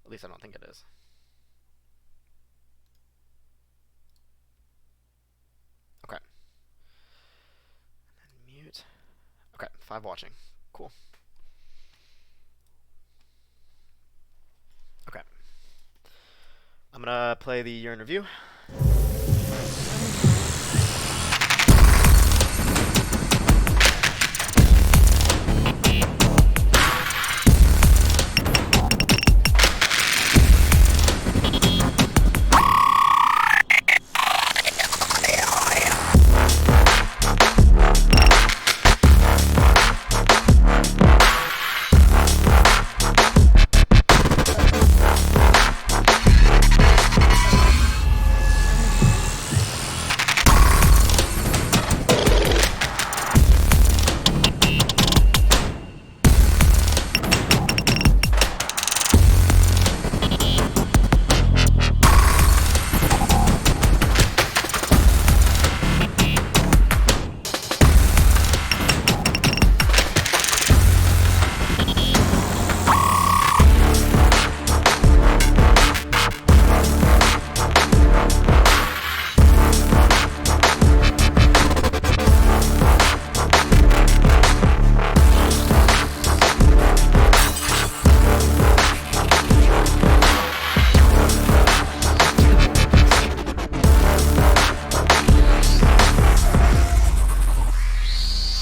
At least I don't think it is. Okay. And mute. Okay, 5 watching. Cool. Okay. I'm gonna play the year in review.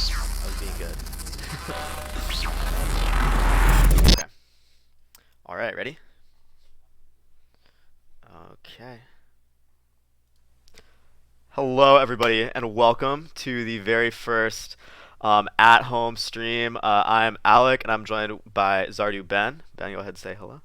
I was being good. Okay. Alright, ready? Okay. Hello, everybody, and welcome to the very first at-home stream. I'm Alec, and I'm joined by Zardu Ben. Ben, go ahead and say hello.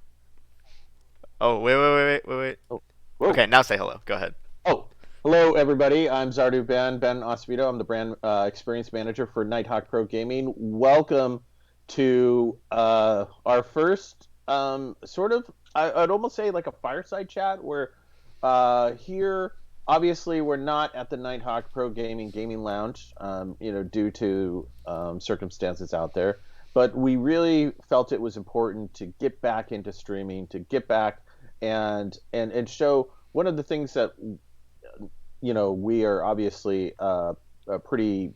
Oh, wait. Oh, whoa. Okay, now say hello. Go ahead. Oh, hello, everybody. I'm Zardu Ben Osvito. I'm the brand experience manager for Nighthawk Pro Gaming. Welcome to our first sort of, I'd almost say like a fireside chat where here, obviously, we're not at the Nighthawk Pro Gaming Lounge, due to circumstances out there. But we really felt it was important to get back into streaming, to get back and show one of the things that we are obviously pretty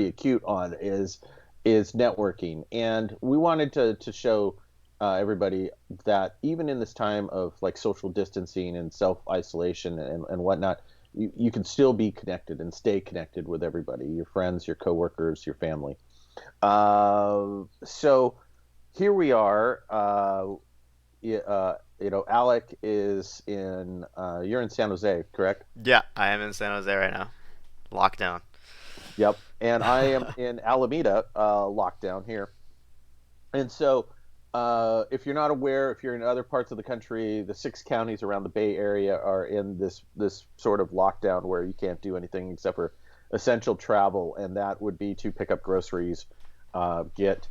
acute on is networking, and we wanted to show everybody that even in this time of like social distancing and self isolation and whatnot, you can still be connected and stay connected with everybody, your friends, your coworkers, your family. So here we are. Alec is in. You're in San Jose, correct? Yeah, I am in San Jose right now. Lockdown. Yep. And I am in Alameda, lockdown here. And so, if you're not aware, if you're in other parts of the country, the 6 counties around the Bay Area are in this sort of lockdown where you can't do anything except for essential travel, and that would be to pick up groceries, get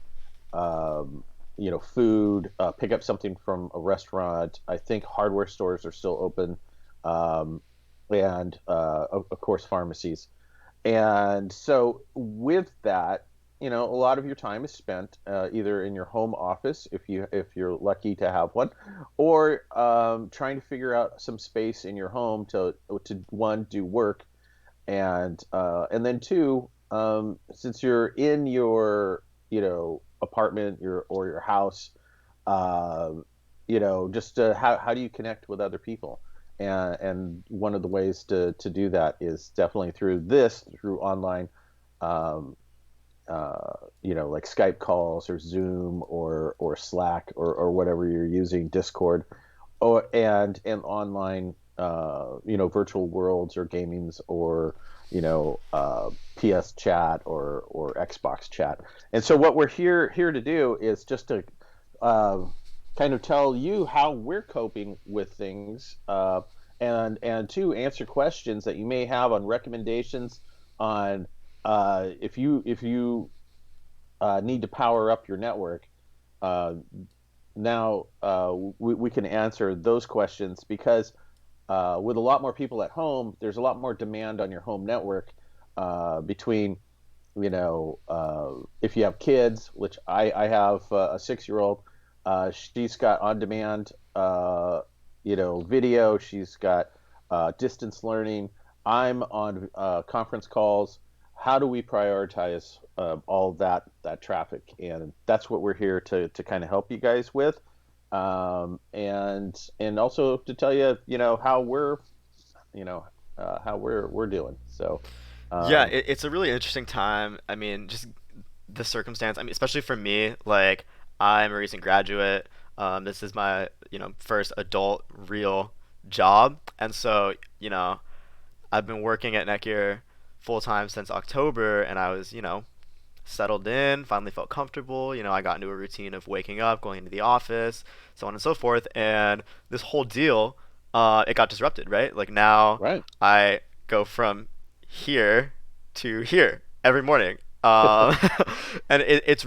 food, pick up something from a restaurant. I think hardware stores are still open, and of course pharmacies. And so with that, a lot of your time is spent either in your home office, if you're lucky to have one, or trying to figure out some space in your home to one, do work, and then two, since you're in your apartment, your house, uh, just how do you connect with other people? And one of the ways to do that is definitely through online, um, like Skype calls or Zoom or Slack or whatever you're using, Discord, or and online, virtual worlds or gamings or PS chat or Xbox chat. And so what we're here to do is just to uh, kind of tell you how we're coping with things, and to answer questions that you may have on recommendations on if you need to power up your network. Uh, Now we can answer those questions because with a lot more people at home, there's a lot more demand on your home network, between, if you have kids, which I have a 6-year old, She's got on demand, video. She's got distance learning. I'm on conference calls. How do we prioritize all that traffic? And that's what we're here to kind of help you guys with, and also to tell you, how you know, how we're doing. So, Yeah, um, it's a really interesting time. I mean, just the circumstance. I mean, especially for me, like I'm a recent graduate. This is my, first adult real job, and so, I've been working at Netgear full time since October, and I was, settled in, finally felt comfortable. I got into a routine of waking up, going into the office, so on and so forth. And this whole deal, it got disrupted, right? Like now right. I go from here to here every morning. And it's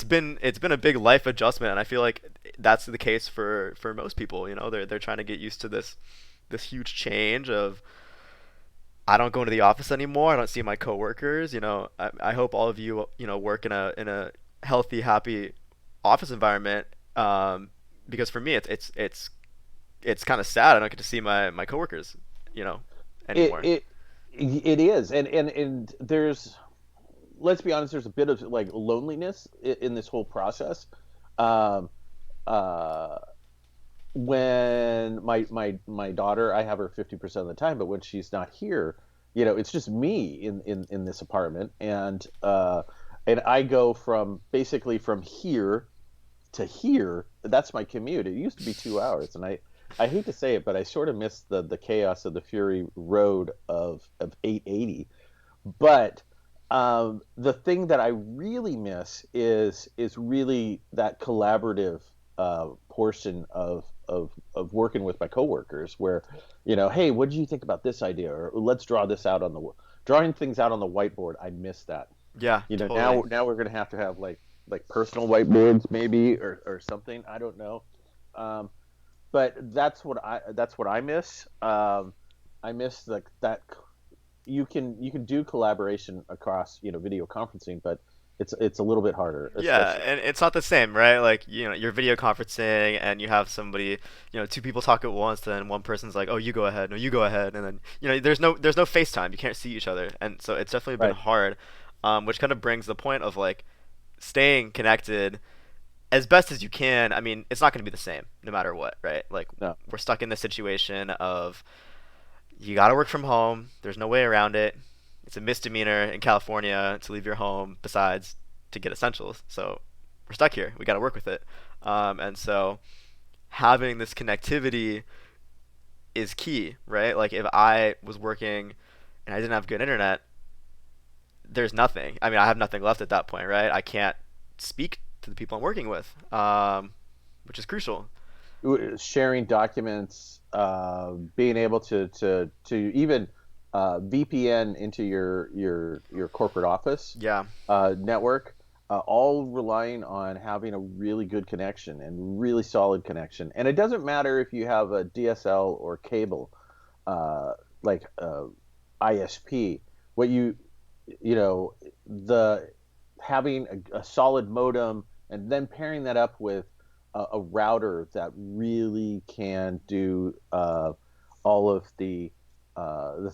been a big life adjustment, and I feel like that's the case for most people. They're trying to get used to this huge change of I don't go into the office anymore. I don't see my coworkers. I hope all of you, work in a healthy, happy office environment. Because for me, it's kind of sad. I don't get to see my coworkers, you know, It anymore. it it is, and there's, let's be honest, there's a bit of like loneliness in this whole process. Um, uh, when my daughter, I have her 50% of the time, but when she's not here, it's just me in this apartment, and I go from basically from here to here. That's my commute. It used to be 2 hours, and I hate to say it, but I sort of miss the chaos of the Fury Road of 880. But the thing that I really miss is really that collaborative portion of working with my coworkers, where, hey, what do you think about this idea, or let's draw this out on the drawing things out on the whiteboard. I miss that. Yeah, totally. Now we're gonna have to have like personal whiteboards maybe, or something. I don't know. Um, but that's what I miss. I miss that you can do collaboration across video conferencing, but it's a little bit harder, Yeah, especially. and it's not the same, right? Like, you're video conferencing and you have somebody, two people talk at once, then one person's like, "Oh, you go ahead." No, you go ahead. And then, there's no FaceTime. You can't see each other. And so it's definitely been Right. hard. Which kind of brings the point of like staying connected as best as you can. I mean, it's not going to be the same no matter what, right? Like No. we're stuck in this situation of you got to work from home. There's no way around it. It's a misdemeanor in California to leave your home besides to get essentials. So we're stuck here. We got to work with it. And so having this connectivity is key, right? Like if I was working and I didn't have good internet, there's nothing. I mean, I have nothing left at that point, right? I can't speak to the people I'm working with, which is crucial. Sharing documents, being able to even VPN into your corporate office Yeah, network, all relying on having a really good connection and really solid connection. And it doesn't matter if you have a DSL or cable, uh, like ISP. What you know the having a solid modem, and then pairing that up with a router that really can do all of the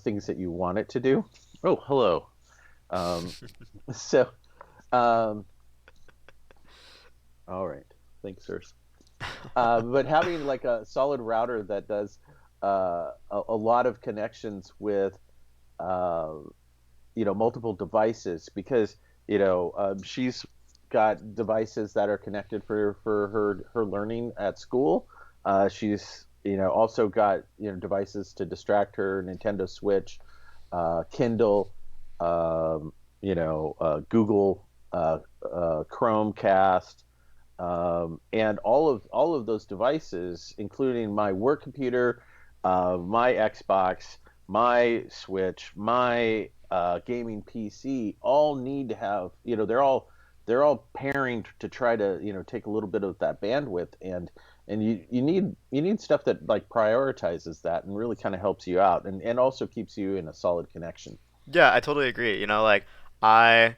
things that you want it to do. Oh, hello. Um, so, um, all right. Thanks, sirs. But having like a solid router that does a lot of connections with uh, multiple devices, because she's got devices that are connected for her learning at school. She's also got devices to distract her: Nintendo Switch, Kindle, Google Chromecast, and all of those devices, including my work computer, my Xbox, my Switch, my gaming PC, all need to have, they're all pairing to try to take a little bit of that bandwidth, and you need stuff that like prioritizes that and really kind of helps you out, and also keeps you in a solid connection. yeah, I totally agree. Like I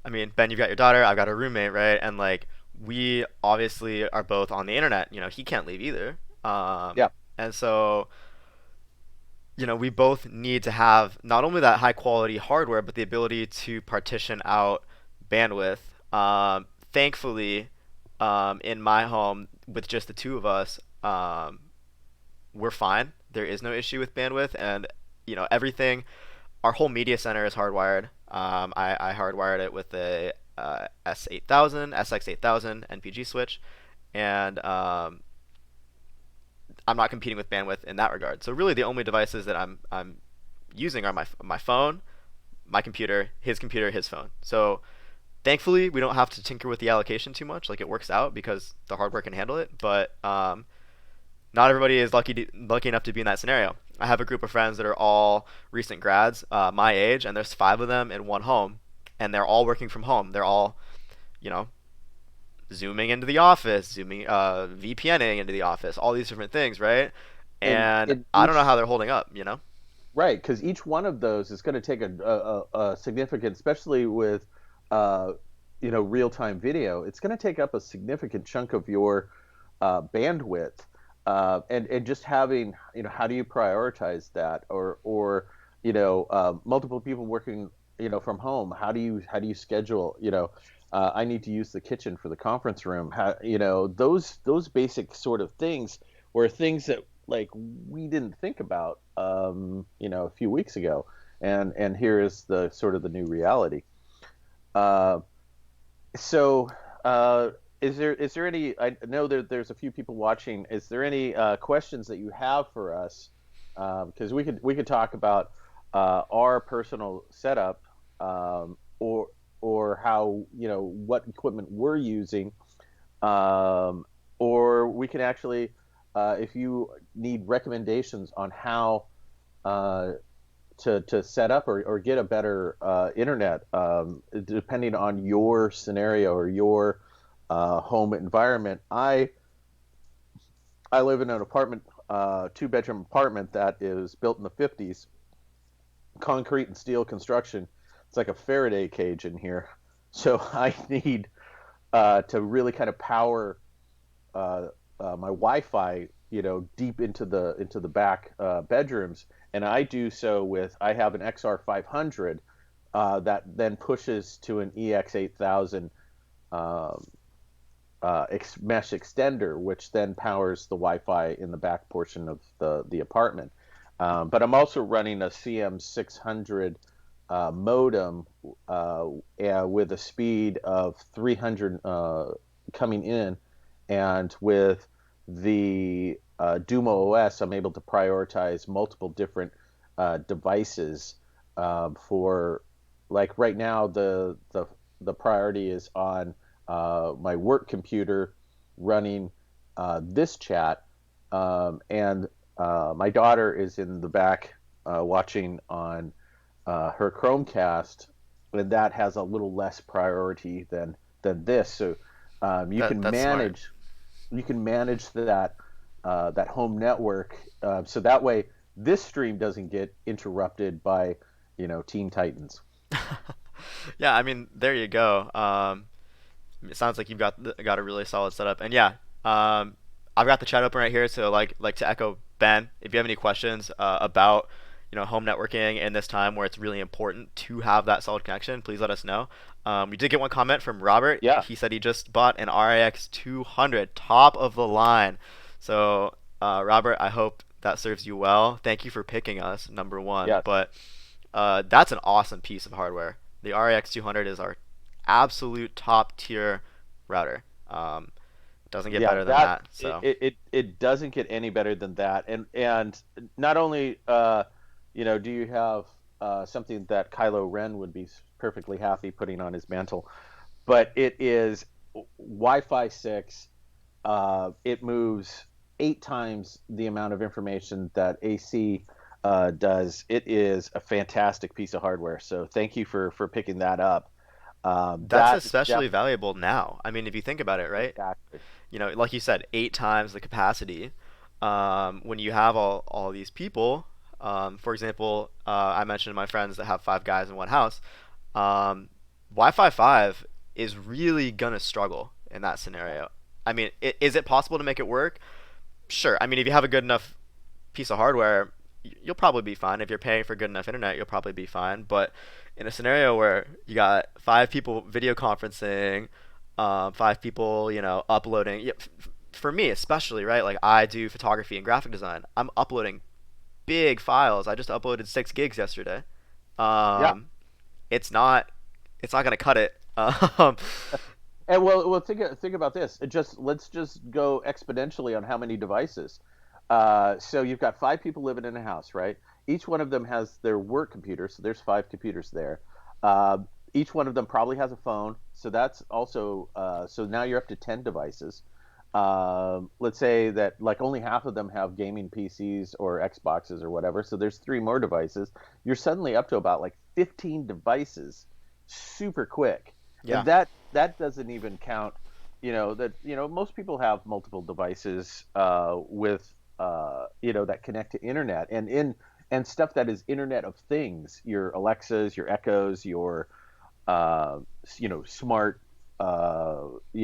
I mean, Ben, you've got your daughter, I've got a roommate, right? And like we obviously are both on the internet. He can't leave either. Yeah. And so, we both need to have not only that high quality hardware, but the ability to partition out bandwidth. Thankfully, in my home, with just the two of us, we're fine. There is no issue with bandwidth, and everything. Our whole media center is hardwired. I hardwired it with a S8000, SX8000 NPG switch, and I'm not competing with bandwidth in that regard. So really, the only devices that I'm using are my phone, my computer, his phone. So thankfully, we don't have to tinker with the allocation too much. Like, it works out because the hardware can handle it. But not everybody is lucky enough to be in that scenario. I have a group of friends that are all recent grads, my age, and there's five of them in one home, and they're all working from home. They're all, you know, zooming into the office, zooming, VPNing into the office, all these different things, right? And And I don't know each how they're holding up. Right, because each one of those is going to take a significant, especially with uh, real time video. It's going to take up a significant chunk of your bandwidth, and just having how do you prioritize that, or multiple people working from home. How do you schedule? I need to use the kitchen for the conference room. Those basic sort of things were things that like we didn't think about a few weeks ago, and here is the sort of the new reality. Uh, so is there any? I know there's a few people watching. Is there any questions that you have for us? Because we could talk about our personal setup, or how what equipment we're using, um, or we can actually, if you need recommendations on how uh, to set up or get a better internet, depending on your scenario or your home environment. I live in an apartment, two-bedroom apartment that is built in the 50s, concrete and steel construction. It's like a Faraday cage in here. So I need to really kind of power my Wi-Fi, deep into the back bedrooms, and I do so with I have an XR 500 that then pushes to an EX 8000 um, mesh extender, which then powers the Wi-Fi in the back portion of the apartment. But I'm also running a CM 600 modem with a speed of 300 coming in, and with the Dumo OS, I'm able to prioritize multiple different devices for, like right now, the priority is on my work computer running this chat, and my daughter is in the back watching on her Chromecast, and that has a little less priority than this. So you That can that's smart. manage that home network, so that way this stream doesn't get interrupted by Teen Titans. Yeah, I mean, there you go. It sounds like you've got a really solid setup, and yeah, I've got the chat open right here. So like to echo Ben, if you have any questions about home networking in this time where it's really important to have that solid connection, please let us know. We did get one comment from Robert. Yeah, He said he just bought an RIX 200, top of the line. So Robert, I hope that serves you well. Thank you for picking us, number one. yes, But that's an awesome piece of hardware. The RX 200 is our absolute top tier router. Doesn't get yeah. better than That that. So it doesn't get any better than that, and not only do you have something that Kylo Ren would be perfectly happy putting on his mantle, but it is Wi-Fi 6. It moves 8 times the amount of information that AC does. It is a fantastic piece of hardware. So thank you for picking that up. that's That is especially definitely valuable now. I mean, if you think about it, right? exactly. Like you said, 8 times the capacity. When you have all these people, for example, I mentioned my friends that have five guys in one house. Um, Wi-Fi 5 is really gonna struggle. in that scenario. I mean, is it possible to make it work? Sure. I mean, if you have a good enough piece of hardware, you'll probably be fine. If you're paying for good enough internet, you'll probably be fine. But in a scenario where you got five people video conferencing, five people, uploading. Yeah, for me especially, right? Like I do photography and graphic design. I'm uploading big files. I just uploaded 6 gigs yesterday. Yeah. Um, it's not, it's not gonna cut it. And well, think about this. Let's just go exponentially on how many devices. So you've got five people living in a house, right? Each one of them has their work computer, so there's five computers there. Uh, each one of them probably has a phone, so that's also so now you're up to 10 devices. Let's say that like only half of them have gaming PCs or Xboxes or whatever, so there's three more devices. You're suddenly up to about like 15 devices, super quick, and Yeah, that doesn't even count. Most people have multiple devices with that connect to internet and stuff that is Internet of Things, your Alexas, your Echoes, your uh, smart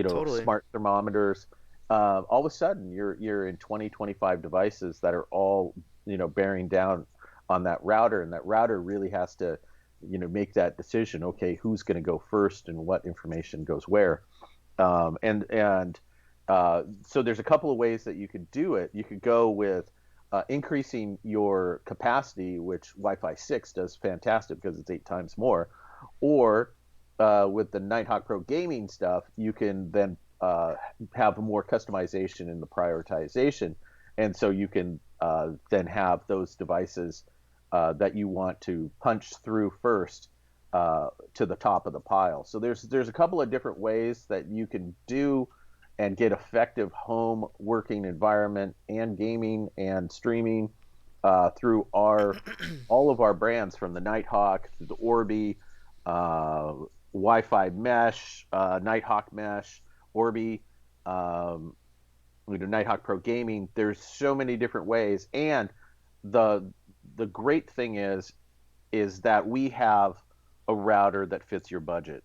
totally. smart thermometers. All of a sudden you're in 20, 25 devices that are all bearing down on that router, and that router really has to make that decision. Okay, who's going to go first and what information goes where? And so there's a couple of ways that you could do it. You could go with increasing your capacity, which Wi-Fi 6 does fantastic because it's 8 times more. Or with the Nighthawk Pro Gaming stuff, you can then have more customization in the prioritization. And so you can then have those devices that you want to punch through first to the top of the pile. So there's a couple of different ways that you can do and get effective home working environment and gaming and streaming through our all of our brands, from the Nighthawk to the Orbi, uh, Wi-Fi Mesh, Nighthawk Mesh, Orbi, um, Nighthawk Pro Gaming. There's so many different ways, and the the great thing is that we have a router that fits your budget.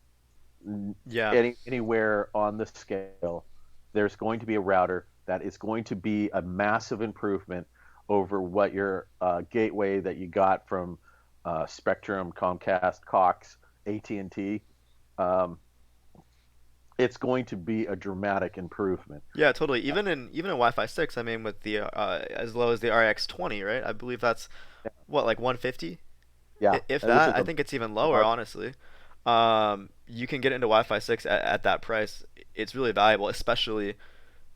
Yeah, Anywhere on the scale, there's going to be a router that is going to be a massive improvement over what your gateway that you got from Spectrum, Comcast, Cox, AT&T. Um, it's going to be a dramatic improvement. yeah, totally. Even in Wi-Fi 6, I mean, with the as low as the RX 20, right? I believe that's what, like 150, Yeah, if and this that. is I a think it's even lower, large. honestly. You can get into Wi-Fi 6 at that price. It's really valuable, especially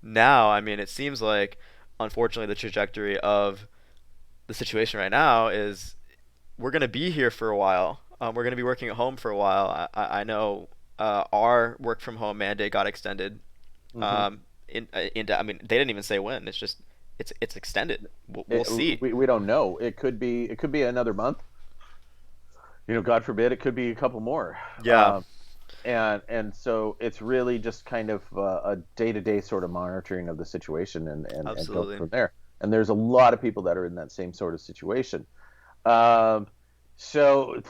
now. I mean, it seems like, unfortunately, the trajectory of the situation right now is we're gonna be here for a while. We're gonna be working at home for a while. I know our work from home mandate got extended. Hmm. Into, I mean, they didn't even say when. It's just it's extended. We'll see. We don't know. It could be another month. God forbid, it could be a couple more. Yeah, And so it's really just kind of a day-to-day sort of monitoring of the situation and go absolutely. from there. And there's a lot of people that are in that same sort of situation. Um, so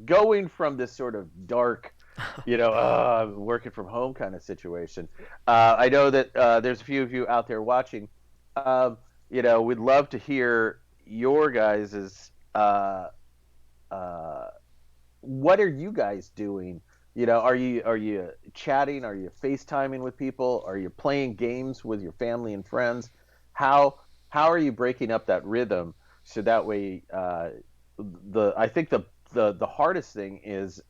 going from this sort of dark, working from home kind of situation, I know that there's a few of you out there watching. We'd love to hear your guys's uh, what are you guys doing? Are you chatting? Are you FaceTiming with people? Are you playing games with your family and friends? How how are you breaking up that rhythm so that way the I think the hardest thing is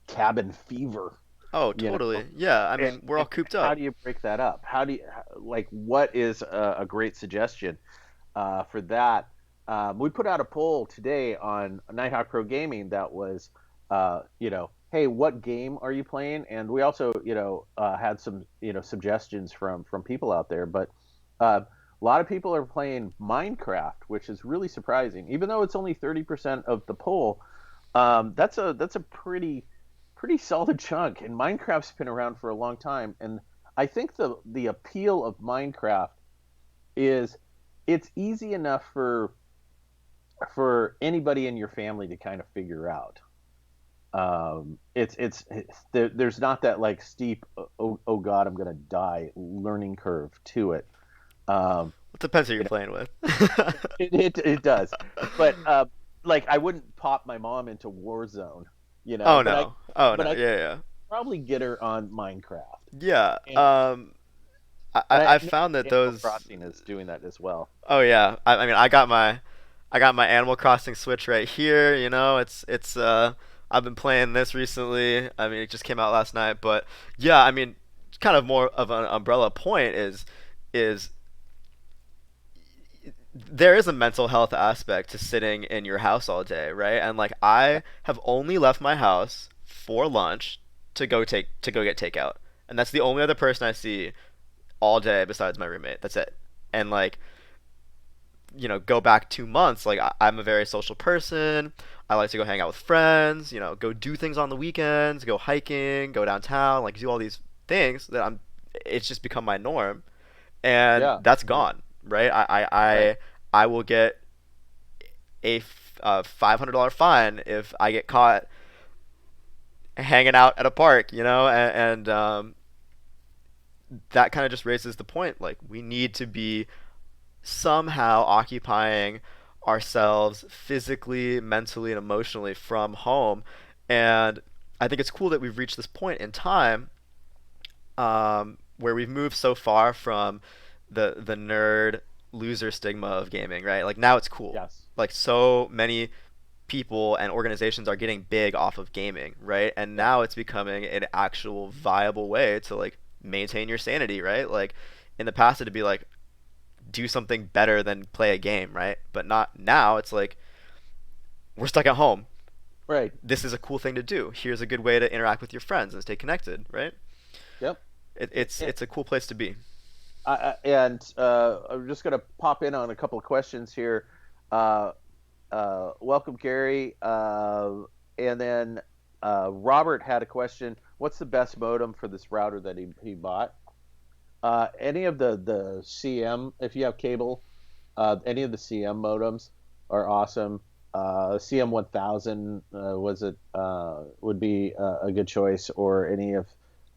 cabin fever, Oh, you know. totally. Yeah, I And, mean, we're all and cooped how up. do you break that up? Like what is a great suggestion for that? We put out a poll today on Nighthawk Pro Gaming that was, hey, what game are you playing? And we also, had some, suggestions from people out there. But a lot of people are playing Minecraft, which is really surprising. Even though it's only 30% of the poll, that's a pretty solid chunk. And Minecraft's been around for a long time, and I think the appeal of Minecraft is it's easy enough for anybody in your family to kind of figure out. there's not that like steep oh God I'm gonna die learning curve to it. Um, It depends who you're you know, playing with. it does, but like I wouldn't pop my mom into Warzone, Oh but no. Oh but no. I Yeah, yeah. probably get her on Minecraft, Yeah. and I I know found that Animal those. Crossing is doing that as well. Oh yeah. I mean, I got my Animal Crossing Switch right here. I've been playing this recently. I mean, it just came out last night, but yeah. I mean, kind of more of an umbrella point is there is a mental health aspect to sitting in your house all day, right? And like Yeah. I have only left my house for lunch to go get takeout. And that's the only other person I see all day besides my roommate. That's it. And like, go back 2 months, like I'm a very social person. I like to go hang out with friends, go do things on the weekends, go hiking, go downtown, like do all these things that I'm it's just become my norm, and Yeah. that's Yeah. gone, right? Right. I will get a $500 fine if I get caught hanging out at a park, and that kind of just raises the point. Like, we need to be somehow occupying ourselves physically, mentally, and emotionally from home. And I think it's cool that we've reached this point in time, where we've moved so far from the nerd loser stigma of gaming, right? Like now it's cool. Yes. Like so many people and organizations are getting big off of gaming, right? And Yeah. now it's becoming an actual viable way to like maintain your sanity, right? Like in the past it'd be like do something better than play a game, right? But not now. It's like we're stuck at home. Right. This is a cool thing to do. Here's a good way to interact with your friends and stay connected, right? Yep. It's a cool place to be. And I'm just going to pop in on a couple of questions here. Uh, welcome, Gary. And then Robert had a question. What's the best modem for this router that he bought? Any of the CM, if you have cable, any of the CM modems are awesome. CM 1000 was it would be a good choice, or any of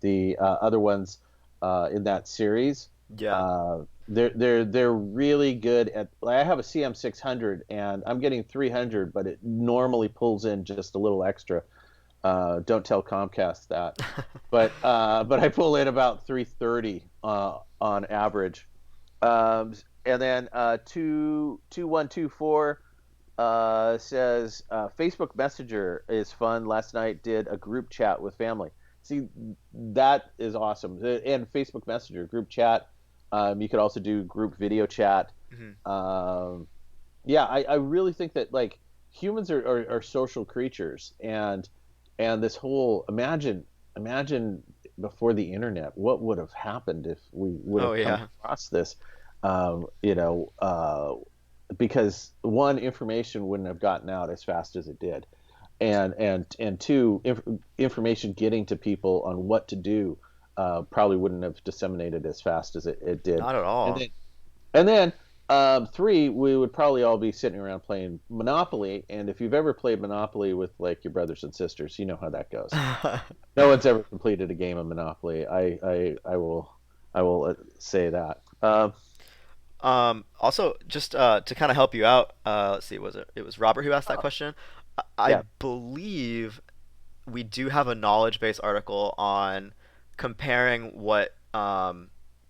the other ones in that series. Yeah. They're really good at. Like, I have a CM 600 and I'm getting 300, but it normally pulls in just a little extra. Don't tell Comcast that, but I pull in about 330 on average. And then 2124 says Facebook Messenger is fun. Last night did a group chat with family. See, that is awesome. And Facebook Messenger group chat. You could also do group video chat. Hmm. Um, yeah, I really think that like humans are social creatures, and this whole imagine before the internet, what would have happened if we would Oh have come yeah. across this? Um, you know, uh, because one, information wouldn't have gotten out as fast as it did, and two, information getting to people on what to do probably wouldn't have disseminated as fast as it did. Not at And all. then and then three, we would probably all be sitting around playing Monopoly. And if you've ever played Monopoly with like your brothers and sisters, you know how that goes. No one's ever completed a game of Monopoly. I will say that. Also, just to kind of help you out, let's see, it was Robert who asked that Oh, question? I yeah. believe we do have a knowledge base article on comparing what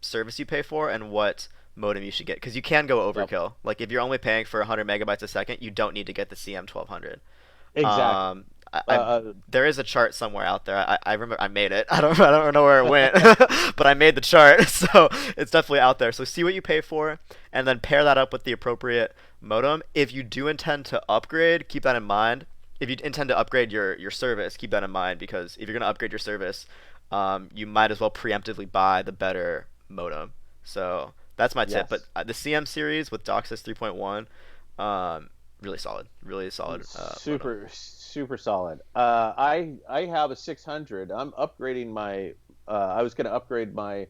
service you pay for and what modem you should get, because you can go Yep. overkill. Like if you're only paying for 100 megabytes a second, you don't need to get the CM 1200. Exactly. I Uh, there is a chart somewhere out there. I remember I made it. I don't know where it went, but I made the chart, so it's definitely out there. So see what you pay for, and then pair that up with the appropriate modem. If you do intend to upgrade, keep that in mind. If you intend to upgrade your service, keep that in mind, because if you're gonna upgrade your service, you might as well preemptively buy the better modem. So that's my tip. But yes. the CM series with DOCSIS 3.1, um, really solid modem. Super solid. I have a 600. I'm upgrading my. I was going to upgrade my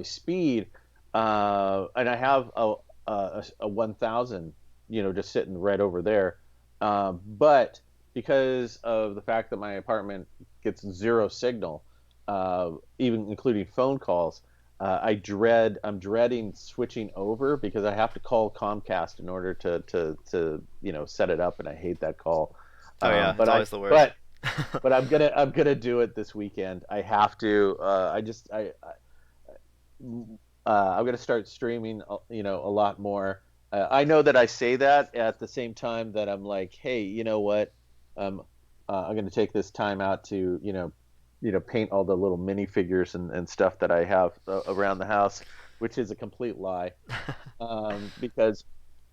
speed, and I have a 1000. Just sitting right over there. But because of the fact that my apartment gets zero signal, even including phone calls. I'm dreading switching over because I have to call Comcast in order to set it up, and I hate that call. Oh yeah, But it's I always the worst. but but I'm gonna do it this weekend. I have to. I'm gonna start streaming, a lot more. I know that I say that at the same time that I'm like, hey, you know what? Um, I'm gonna take this time out to, paint all the little minifigures and stuff that I have around the house, which is a complete lie. Because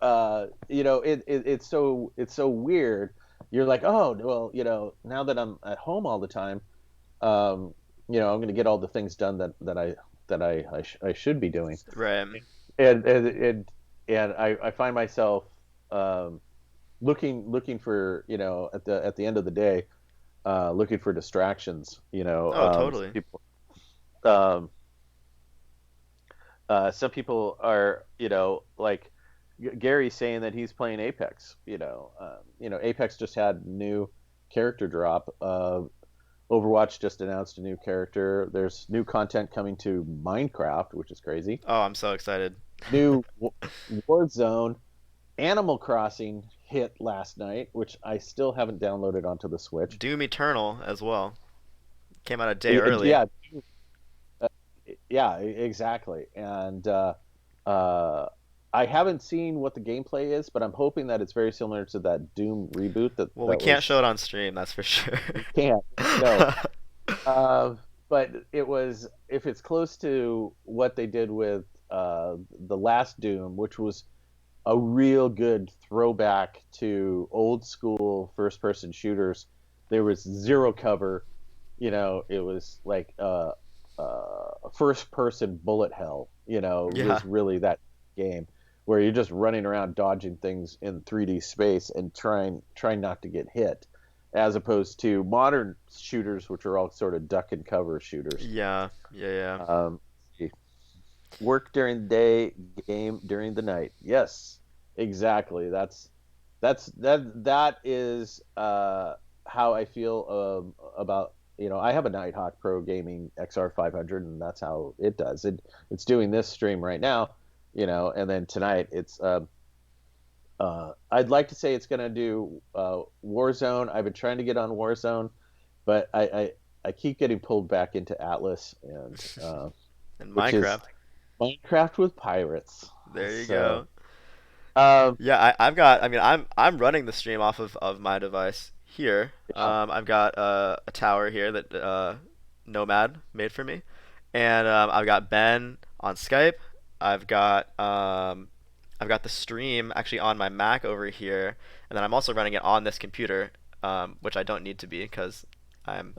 it's so weird. You're like, oh well, now that I'm at home all the time, um, I'm going to get all the things done that I should be doing, Right. and I find myself um, looking for, at the end of the day, looking for distractions. Oh, Some totally. people um, some people are, like Gary saying that he's playing Apex. Apex just had new character drop. Overwatch just announced a new character. There's new content coming to Minecraft, which is crazy. Oh, I'm so excited. New Warzone. Animal Crossing hit last night, which I still haven't downloaded onto the Switch. Doom Eternal as well. Came out a day early. Yeah, uh, yeah, exactly. And uh, I haven't seen what the gameplay is, but I'm hoping that it's very similar to that Doom reboot that Well, we that can't show was. it on stream, that's for sure. You can't. No. Uh, but it was, if it's close to what they did with the last Doom, which was a real good throwback to old school first person shooters. There was zero cover. It was like first person bullet hell, Yeah. was really that game where you're just running around dodging things in 3D space and trying not to get hit, as opposed to modern shooters, which are all sort of duck and cover shooters. Yeah. Yeah, yeah. Um, Work during the day, game during the night. Yes, exactly. That is how I feel about, I have a Nighthawk Pro Gaming XR 500, and that's how it does. It's doing this stream right now, and then tonight I'd like to say it's gonna do Warzone. I've been trying to get on Warzone, but I keep getting pulled back into Atlas, and And which is Minecraft. Minecraft with pirates. There you So, go. um, Yeah, I've got. I mean, I'm running the stream off of my device here. yeah, I've got a tower here that Nomad made for me, and I've got Ben on Skype. I've got I've got the stream actually on my Mac over here, and then I'm also running it on this computer, which I don't need to be because I'm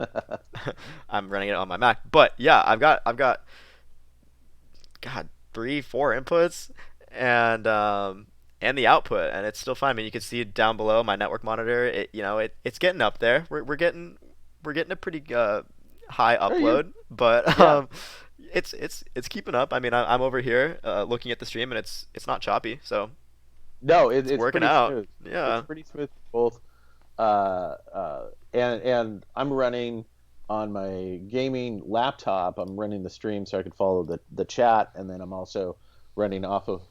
I'm running it on my Mac. But yeah, I've got God, 3, 4 inputs, and the output, and it's still fine. I mean, you can see down below my network monitor. It's getting up there. We're getting a pretty high are you? upload, but Yeah. it's keeping up. I mean, I'm over here looking at the stream, and it's not choppy, so No, it's it's working pretty out. smooth. It's Yeah. pretty smooth both. And I'm running on my gaming laptop. I'm running the stream so I could follow the chat, and then I'm also running off of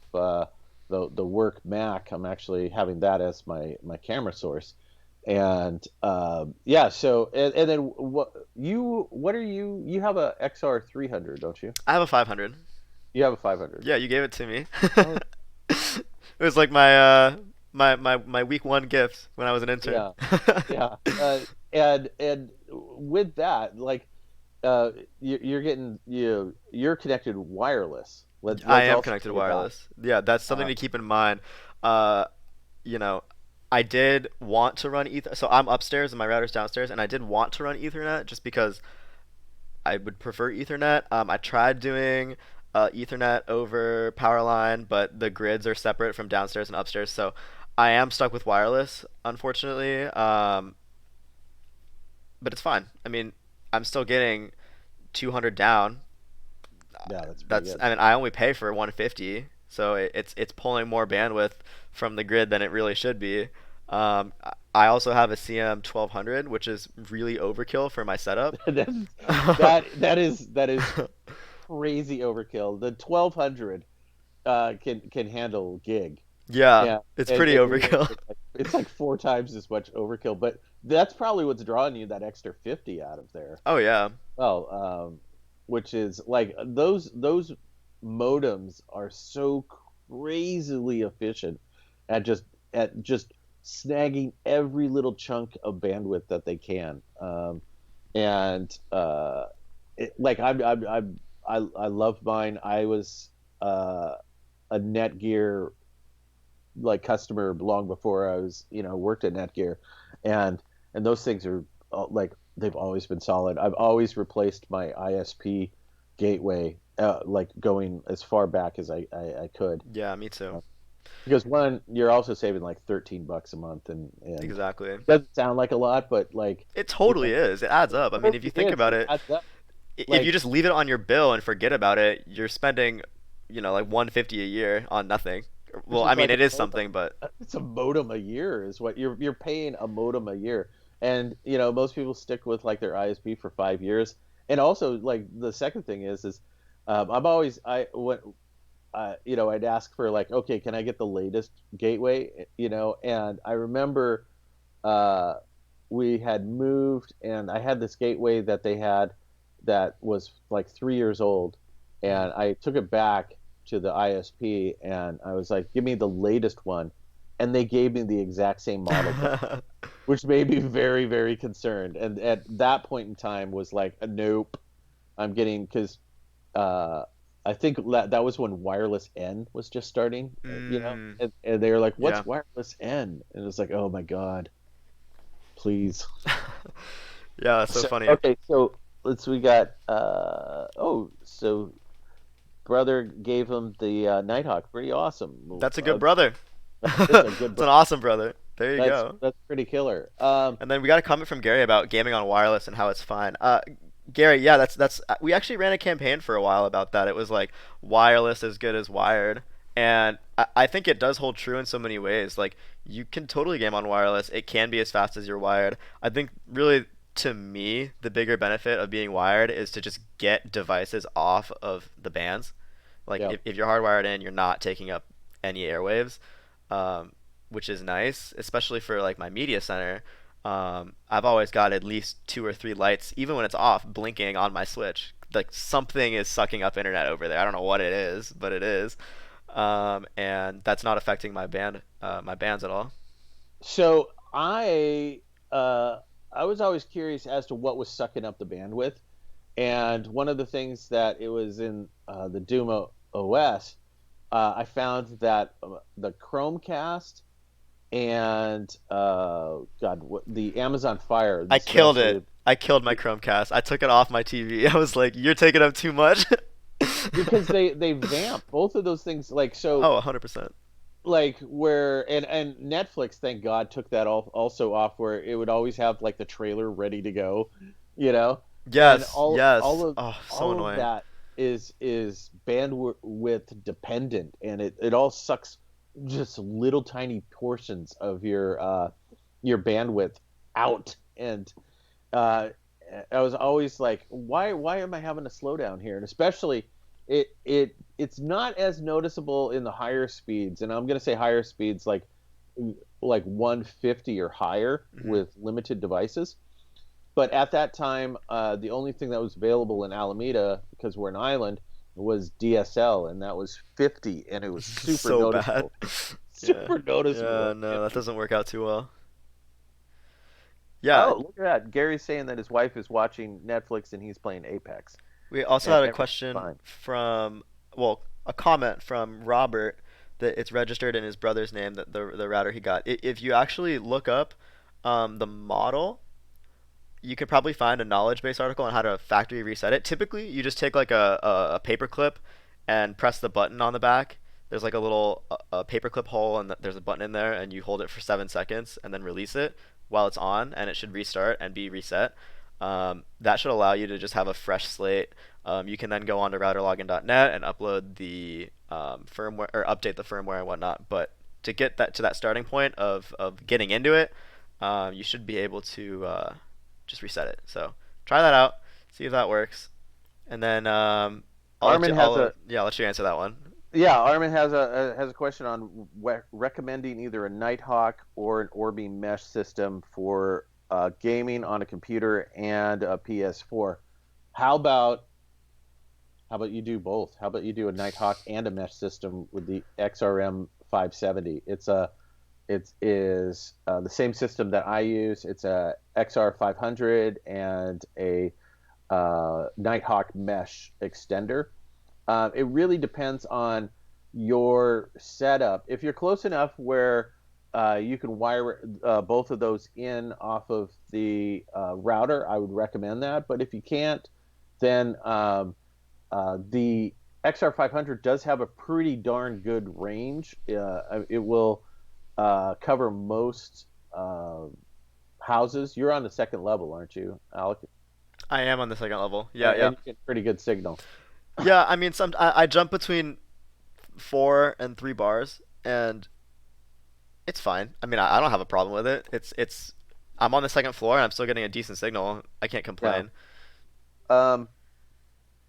the work Mac. I'm actually having that as my camera source. And yeah, so and then what are you have a XR 300, don't you? I have a 500. You have a 500. Yeah, you gave it to me. Oh, It was like my week one gift when I was an intern. yeah. Yeah. And with that, like, uh, you're connected wireless. I Let's am also connected say that. wireless. Yeah, that's something Uh, to keep in mind. Uh, you know, I did want to run Ether, so I'm upstairs and my router's downstairs, and I did want to run Ethernet just because I would prefer Ethernet. I tried doing Ethernet over Powerline, but the grids are separate from downstairs and upstairs, so I am stuck with wireless, unfortunately. But it's fine. I mean, I'm still getting 200 down. yeah, that's pretty That's good. I mean, I only pay for 150, so it's pulling more bandwidth from the grid than it really should be. Um, I also have a CM 1200, which is really overkill for my setup. That's, that is crazy overkill. The 1200 can handle gig. Yeah, Yeah, it's and pretty really, overkill. it's like 4 times as much overkill. But that's probably what's drawing you that extra 50 out of there. Oh yeah. Well, which is like those modems are so crazily efficient at just snagging every little chunk of bandwidth that they can. And like I love mine. I was a Netgear like customer long before I was worked at Netgear, and those things are like they've always been solid. I've always replaced my ISP gateway, like going as far back as I could, Yeah, me too. because one, you're also saving like $13 a month, and Exactly. it doesn't sound like a lot, but like It you totally know, is. It adds up. I mean, if you think about it it, adds up. if you Like just leave it on your bill and forget about it, you're spending, like 150 a year on nothing. Well, which I is mean, like a it is modem. something, but It's a modem a year is what you're paying a modem a year. And most people stick with like their ISP for 5 years. And also like the second thing is I'm always I went I'd ask for like, okay, can I get the latest gateway? And I remember uh we had moved, and I had this gateway that they had that was like 3 years old, Mhm. and I took it back to the ISP, and I was like, give me the latest one, and they gave me the exact same model, which made me very, very concerned. And at that point in time was like, nope, I'm getting, because uh, I think that was when wireless N was just starting, Mm, and they were like, yeah. what's wireless N? And it was like, oh my God, please. Yeah, that's so So funny. okay, so we got so brother gave him the Nighthawk. Pretty awesome. Well, That's a good brother. it's a good It's an brother. awesome brother. There you That's go. that's pretty killer. And then we got a comment from Gary about gaming on wireless and how it's fine. Gary, yeah, that's we actually ran a campaign for a while about that. It was like wireless as good as wired, and I think it does hold true in so many ways. Like you can totally game on wireless. It can be as fast as your wired. I think really to me the bigger benefit of being wired is to just get devices off of the bands. Like Yeah. if you're hardwired in, you're not taking up any airwaves, um, which is nice, especially for like my media center. I've always got at least two or three lights, even when it's off, blinking on my switch. Like something is sucking up internet over there. I don't know what it is, but it is, and that's not affecting my bands at all. So I was always curious as to what was sucking up the bandwidth, and one of the things that it was in the Doom OS, I found that the Chromecast and God, the Amazon Fire, I killed it. especially I killed my Chromecast. I took it off my TV. I was like, "You're taking up too much." because they vamp both of those things, like, so, Oh, 100%. like, where, and Netflix, thank God, took that also off, where it would always have like the trailer ready to go, you know, and Yes, yes. Oh, so all of annoying. that is bandwidth dependent, and it all sucks just little tiny portions of your bandwidth out. And uh, I was always like, why am I having a slowdown here? And especially it's not as noticeable in the higher speeds, and I'm gonna say higher speeds like 150 or higher Hmm. with limited devices. But at that time, the only thing that was available in Alameda, because we're an island, was DSL, and that was 50, and it was super So bad. noticeable, Yeah. super noticeable Yeah, at no, that 50. doesn't work out too well. Yeah, Oh, look at that! Gary's saying that his wife is watching Netflix and he's playing Apex, we also and had a everything's question fine. from, well, a comment from Robert that it's registered in his brother's name that the router he got. If you actually look up the model, you could probably find a knowledge base article on how to factory reset it. Typically, you just take like a paper clip and press the button on the back. There's like a little a paper clip hole, and there's a button in there, and you hold it for 7 seconds and then release it while it's on, and it should restart and be reset. That should allow you to just have a fresh slate. You can then go on to routerlogin.net and upload the firmware or update the firmware and whatnot. But to get that to that starting point of getting into it, you should be able to just reset it. So try that out, see if that works, and then I'll let Armin you. has I'll a yeah, I'll let you answer that one. Yeah, Armin has a question on recommending either a Nighthawk or an Orbi mesh system for gaming on a computer and a PS4. How about how about you do both? How about you do a Nighthawk and a mesh system with the XRM 570? It is the same system that I use. It's a XR 500 and a Nighthawk mesh extender. It really depends on your setup. If you're close enough where you can wire both of those in off of the router, I would recommend that. But if you can't, then the XR500 does have a pretty darn good range. It will cover most houses. You're on the second level, aren't you, Alec? I am on the second level. Yeah, yeah, And you get pretty good signal. yeah. I mean, I jump between 4 and 3 bars, and it's fine. I mean, I don't have a problem with it. I'm on the second floor and I'm still getting a decent signal. I can't Yeah. complain. Um,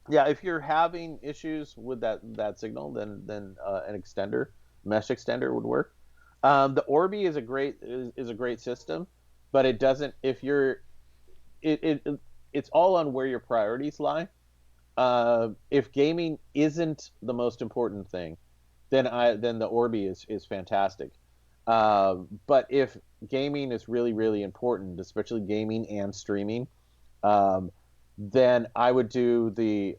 yeah, if you're having issues with that signal, then an extender, mesh extender would work. The Orbi is a great system, but it doesn't. If you're it's all on where your priorities lie. If gaming isn't the most important thing, then the Orbi is fantastic. But if gaming is really important, especially gaming and streaming, um, then I would do the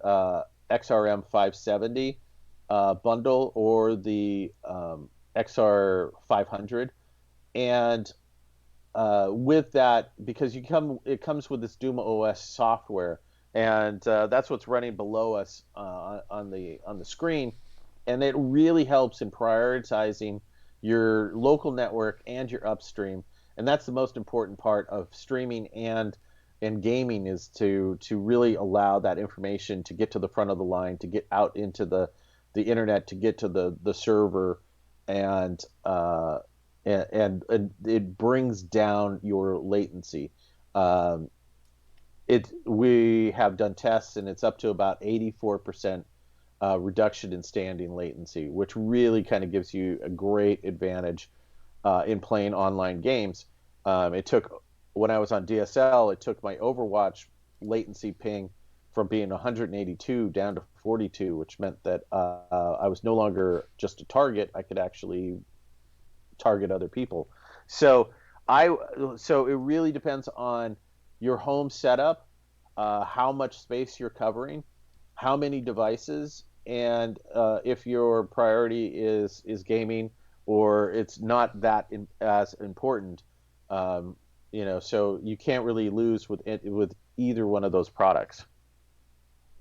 XRM 570 bundle or the XR 500. And with that, because it comes with this Duma OS software, and that's what's running below us on the screen, and it really helps in prioritizing your local network and your upstream, and that's the most important part of streaming and gaming is to really allow that information to get to the front of the line, to get out into the internet, to get to the server, and and it brings down your latency. Um, we have done tests and it's up to about 84% reduction in standing latency, which really kind of gives you a great advantage in playing online games. It took when I was on DSL, it took my Overwatch latency ping from being 182 down to 42, which meant that I was no longer just a target. I could actually target other people. So I so it really depends on your home setup, how much space you're covering, how many devices, and if your priority is gaming or it's not as important. Um, so you can't really lose with either one of those products.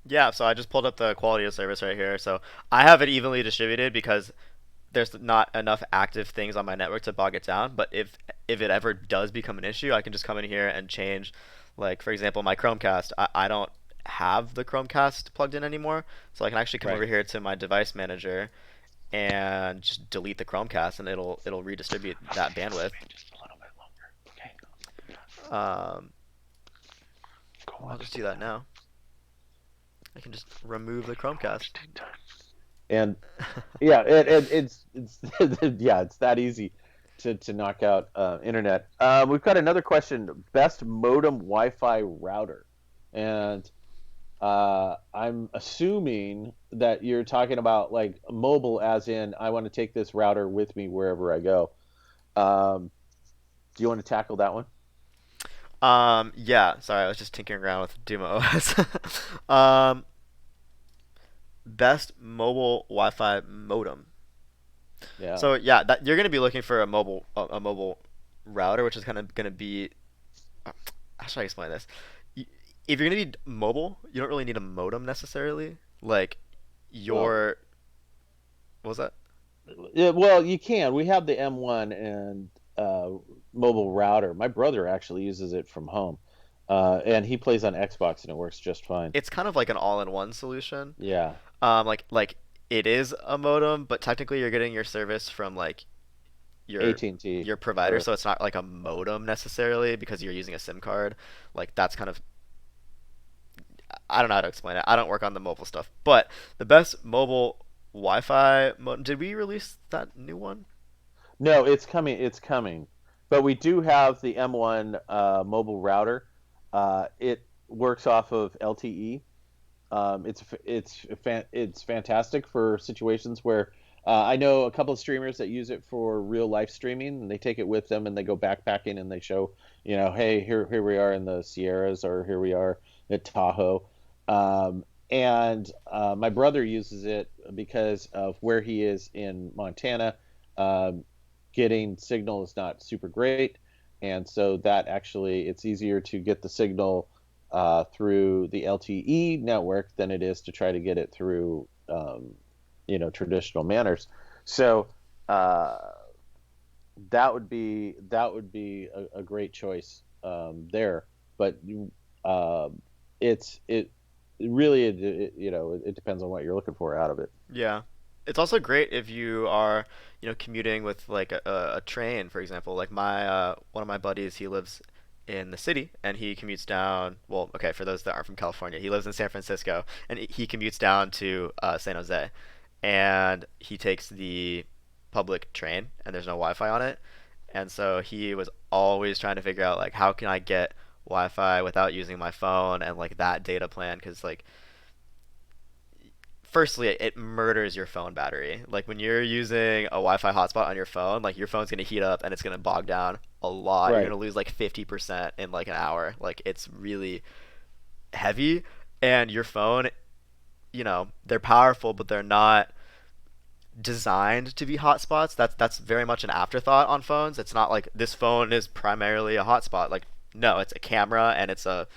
Yeah, so I just pulled up the quality of service right here. So I have it evenly distributed because there's not enough active things on my network to bog it down. But if it ever does become an issue, I can just come in here and change. Like for example, my Chromecast. I don't have the Chromecast plugged in anymore, so I can actually come Right. over here to my device manager and just delete the Chromecast, and it'll redistribute that bandwidth. Just a little bit longer. Okay. Um, Go I'll on just just do a that minute. now. I can just remove the Chromecast. And yeah, it's yeah, it's that easy to knock out internet. We've got another question: best modem Wi-Fi router, and I'm assuming that you're talking about like mobile, as in I want to take this router with me wherever I go. Um, do you want to tackle that one? Yeah, sorry, I was just tinkering around with Duma OS. um, Best mobile Wi-Fi modem. Yeah. So yeah, that you're gonna be looking for a mobile router, which is kind of gonna be. How should I explain this? If you're gonna need mobile, you don't really need a modem necessarily. Like Well, your what was that? yeah, well, you can. We have the M1 and mobile router. My brother actually uses it from home, and he plays on Xbox, and it works just fine. It's kind of like an all-in-one solution. Yeah, Like it is a modem, but technically you're getting your service from like your AT&T your provider, or so it's not like a modem necessarily because you're using a SIM card. Like that's kind of, I don't know how to explain it. I don't work on the mobile stuff, but the best mobile Wi-Fi modem. Did we release that new one? no, it's coming. It's coming. But we do have the M1 mobile router. It works off of LTE. It's fantastic for situations where I know a couple of streamers that use it for real life streaming, and they take it with them and they go backpacking and they show, hey, here we are in the Sierras or here we are at Tahoe. And my brother uses it because of where he is in Montana. Um, Getting signal is not super great, and so that actually it's easier to get the signal through the LTE network than it is to try to get it through traditional manners. So uh, that would be a great choice there. But uh, it really it depends on what you're looking for out of it. Yeah. It's also great if you are, commuting with like a train, for example. Like my one of my buddies, he lives in the city and he commutes down. Well, okay, for those that aren't from California, he lives in San Francisco and he commutes down to San Jose, and he takes the public train and there's no Wi-Fi on it, and so he was always trying to figure out like how can I get Wi-Fi without using my phone and like that data plan because like firstly, it murders your phone battery. Like when you're using a Wi-Fi hotspot on your phone, like your phone's gonna heat up and it's gonna bog down a lot. You're Right, gonna lose like 50% in like an hour. Like it's really heavy, and your phone, they're powerful, but they're not designed to be hotspots. That's very much an afterthought on phones. It's not like this phone is primarily a hotspot. Like no, it's a camera and it's a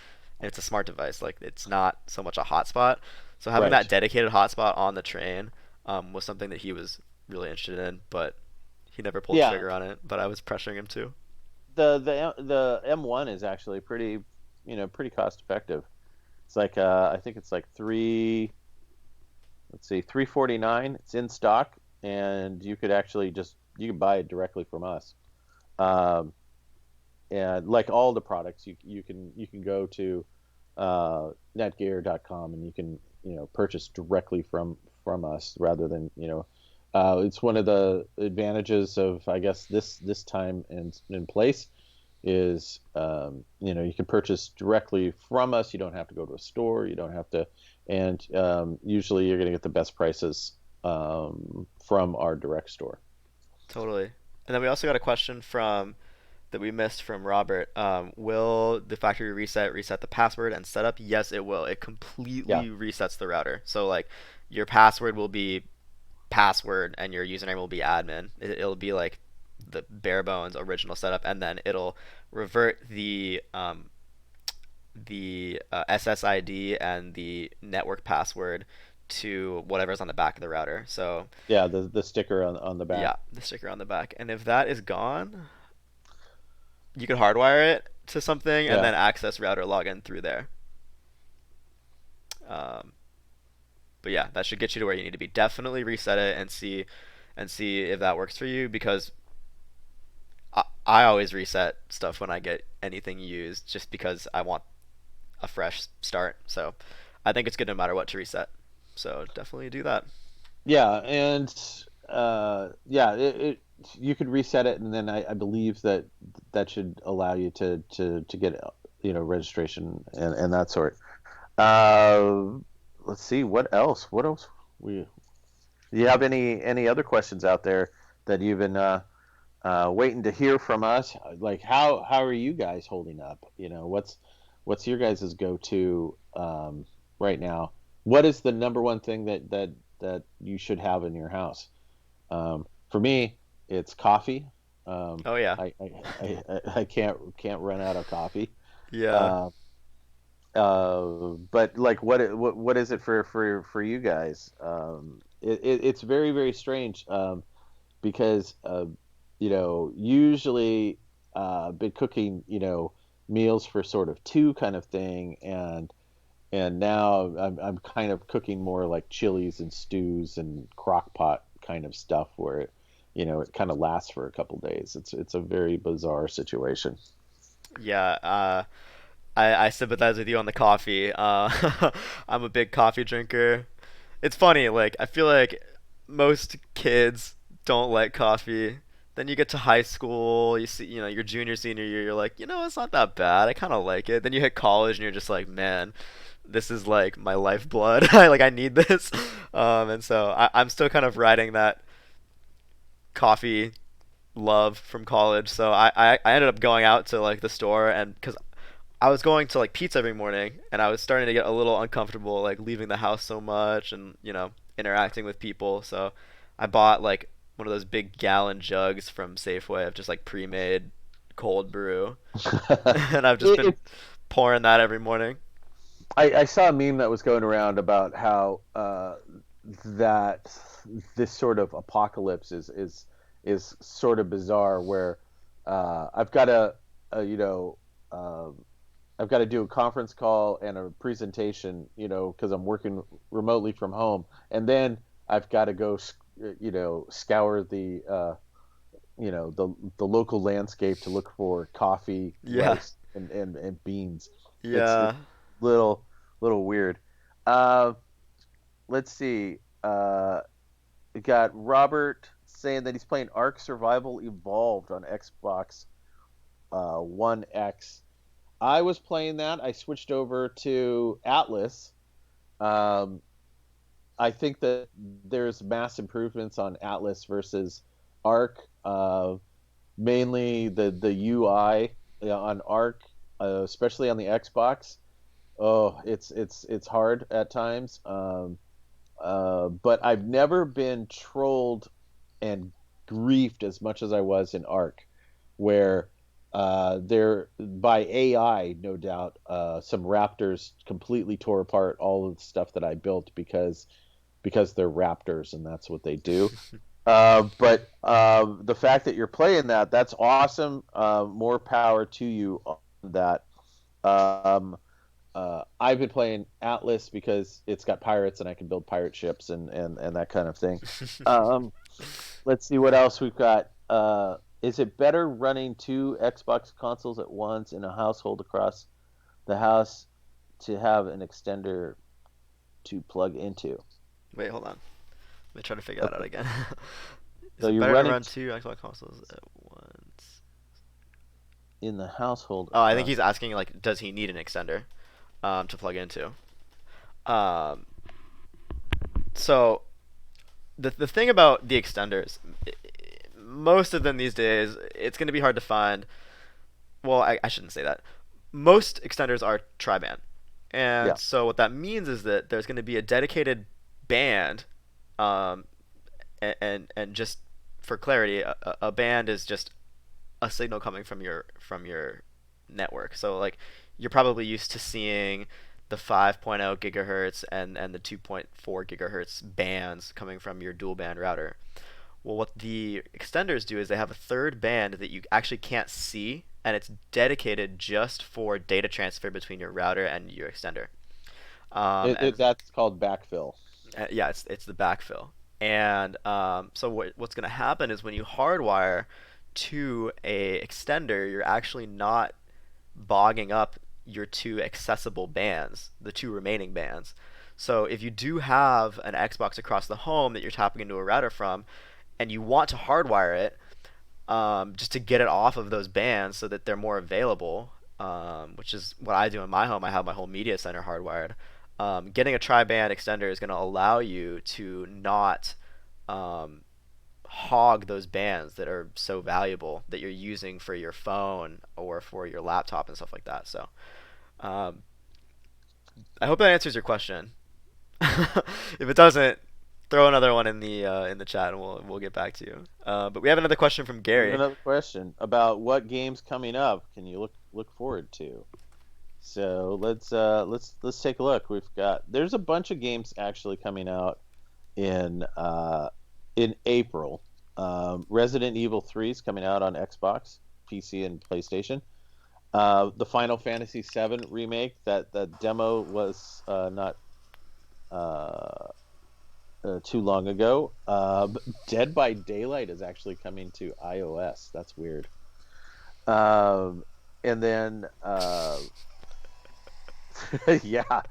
smart device. Like it's not so much a hotspot. So having that right. dedicated hotspot on the train was something that he was really interested in, but he never pulled the Yeah, trigger on it. But I was pressuring him to. the M1 is actually pretty cost effective. It's like I think it's like let's see, 349. It's in stock, and you could actually just you can buy it directly from us. Um, and like all the products, you can go to netgear.com and you can purchase directly from us rather than it's one of the advantages of I guess this time and in place is you can purchase directly from us. You don't have to go to a store. You don't have to, and usually you're going to get the best prices from our direct store. Totally. And then we also got a question from that we missed from Robert. Will the factory reset the password and setup? Yes, it will. It Yeah, completely resets the router. So like your password will be password and your username will be admin. It'll be like the bare bones original setup, and then it'll revert the SSID and the network password to whatever's on the back of the router. So yeah, the sticker on the yeah, back. the sticker on the back. And if that is gone, you could hardwire it to something and Yeah. then access router login through there. Um, but yeah, that should get you to where you need to be. Definitely reset it and see if that works for you because I always reset stuff when I get anything used just because I want a fresh start. So I think it's good no matter what to reset. So definitely do that. Yeah, and yeah, you could reset it, and then I believe that should allow you to get registration and that sort. Uh, let's see what else. What else? We Do you have any other questions out there that you've been waiting to hear from us? Like how are you guys holding up? What's your guys' go-to right now? What is the number one thing that you should have in your house? For me, it's coffee. Um, Oh yeah. I can't run out of coffee. Yeah. Uh, but like, what is it for you guys? It's very very strange because usually been cooking meals for sort of two kind of thing, and now I'm kind of cooking more like chilies and stews and crock pot kind of stuff where it kind of lasts for a couple days. It's a very bizarre situation. Yeah, I sympathize with you on the coffee. I'm a big coffee drinker. It's funny, like I feel like most kids don't like coffee. Then you get to high school, you see, your junior, senior year, you're like, it's not that bad. I kind of like it. Then you hit college and you're just like, man, this is like my lifeblood. I need this. And so I'm still kind of riding that coffee love from college. So I ended up going out to like the store and because I was going to like pizza every morning and I was starting to get a little uncomfortable like leaving the house so much and interacting with people. So I bought like one of those big gallon jugs from Safeway of just like pre-made cold brew and I've just been It, pouring that every morning. I saw a meme that was going around about how that this sort of apocalypse is sort of bizarre, where I've got a um, I've got to do a conference call and a presentation, because I'm working remotely from home, and then I've got to go, scour the local landscape to look for coffee Yeah. roast and beans. It's Yeah. little weird. Uh, let's see. We got Robert saying that he's playing Ark Survival Evolved on Xbox One X. I was playing that. I switched over to Atlas. Um, I think that there's mass improvements on Atlas versus Arc. Mainly the UI on Arc, especially on the Xbox. Oh, it's hard at times. But I've never been trolled and griefed as much as I was in Arc, where there by AI, no doubt, some raptors completely tore apart all of the stuff that I built because they're raptors and that's what they do. But the fact that you're playing that's awesome. More power to you on that. Um, I've been playing Atlas because it's got pirates and I can build pirate ships and that kind of thing. Um, let's see what else we've got. Is it better running two Xbox consoles at once in a household across the house to have an extender to plug into? Wait, hold on. Let me try to figure that out Okay, again. Is so it you're better to running run two Xbox consoles at once? in the household Oh, I think across. he's asking like, does he need an extender to plug into? Um, so the thing about the extenders, most of them these days, it's going to be hard to find. Well, I shouldn't say that. Most extenders are tri-band, and Yeah, so what that means is that there's going to be a dedicated band, um, and just for clarity, a band is just a signal coming from your network. So like you're probably used to seeing the 5.0 gigahertz and the 2.4 gigahertz bands coming from your dual band router. Well, what the extenders do is they have a third band that you actually can't see, and it's dedicated just for data transfer between your router and your extender. And that's called backfill. yeah, it's the backfill. And so what's going to happen is when you hardwire to a extender, you're actually not bogging up your two accessible bands, the two remaining bands. So if you do have an Xbox across the home that you're tapping into a router from, and you want to hardwire it, just to get it off of those bands so that they're more available, which is what I do in my home. I have my whole media center hardwired. Getting a tri-band extender is going to allow you to not um, hog those bands that are so valuable that you're using for your phone or for your laptop and stuff like that. So um, I hope that answers your question. If it doesn't, throw another one in the chat and we'll get back to you. But we have another question from We have Gary. another question about what games coming up can you look forward to. So let's take a look. There's a bunch of games actually coming out in April. Resident Evil 3 is coming out on Xbox, PC, and PlayStation. The Final Fantasy VII remake, that demo was not uh, too long ago. Dead by Daylight is actually coming to iOS. That's weird. Um, and then yeah,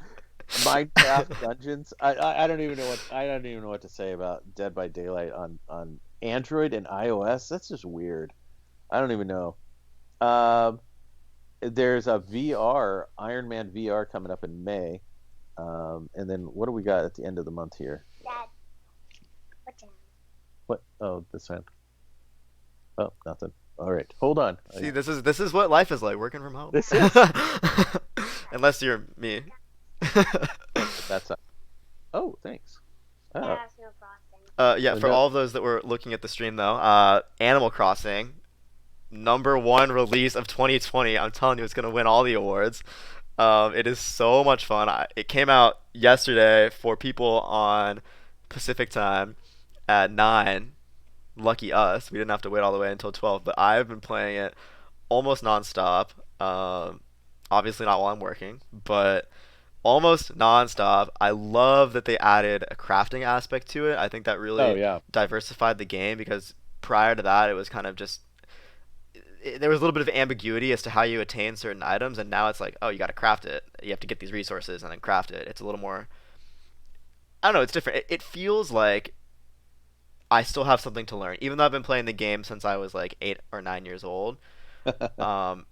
Minecraft Dungeons. I don't even know what to say about Dead by Daylight on Android and iOS. That's just weird. I don't even know. Um, there's a VR Iron Man VR coming up in May. And then what do we got at the end of the month here? Dad, what's that? What? Oh, this one. Oh, nothing. All right, hold on. See, this is what life is like working from home. This is. Unless you're me. That's. Oh, thanks. Oh, There's no frosting. Yeah, for no. all of those that were looking at the stream though, Animal Crossing, number one release of 2020. I'm telling you, it's gonna win all the awards. It is so much fun. It came out yesterday for people on Pacific time at 9. Lucky us, we didn't have to wait all the way until 12. But I've been playing it almost nonstop. Obviously not while I'm working, but almost nonstop. I love that they added a crafting aspect to it. I think that Oh really yeah. diversified the game because prior to that, it was kind of just there was a little bit of ambiguity as to how you attain certain items, and now it's like, oh, you got to craft it. You have to get these resources and then craft it. It's a little more. I don't know. It's different. It feels like I still have something to learn, even though I've been playing the game since I was like 8 or 9 years old. Um,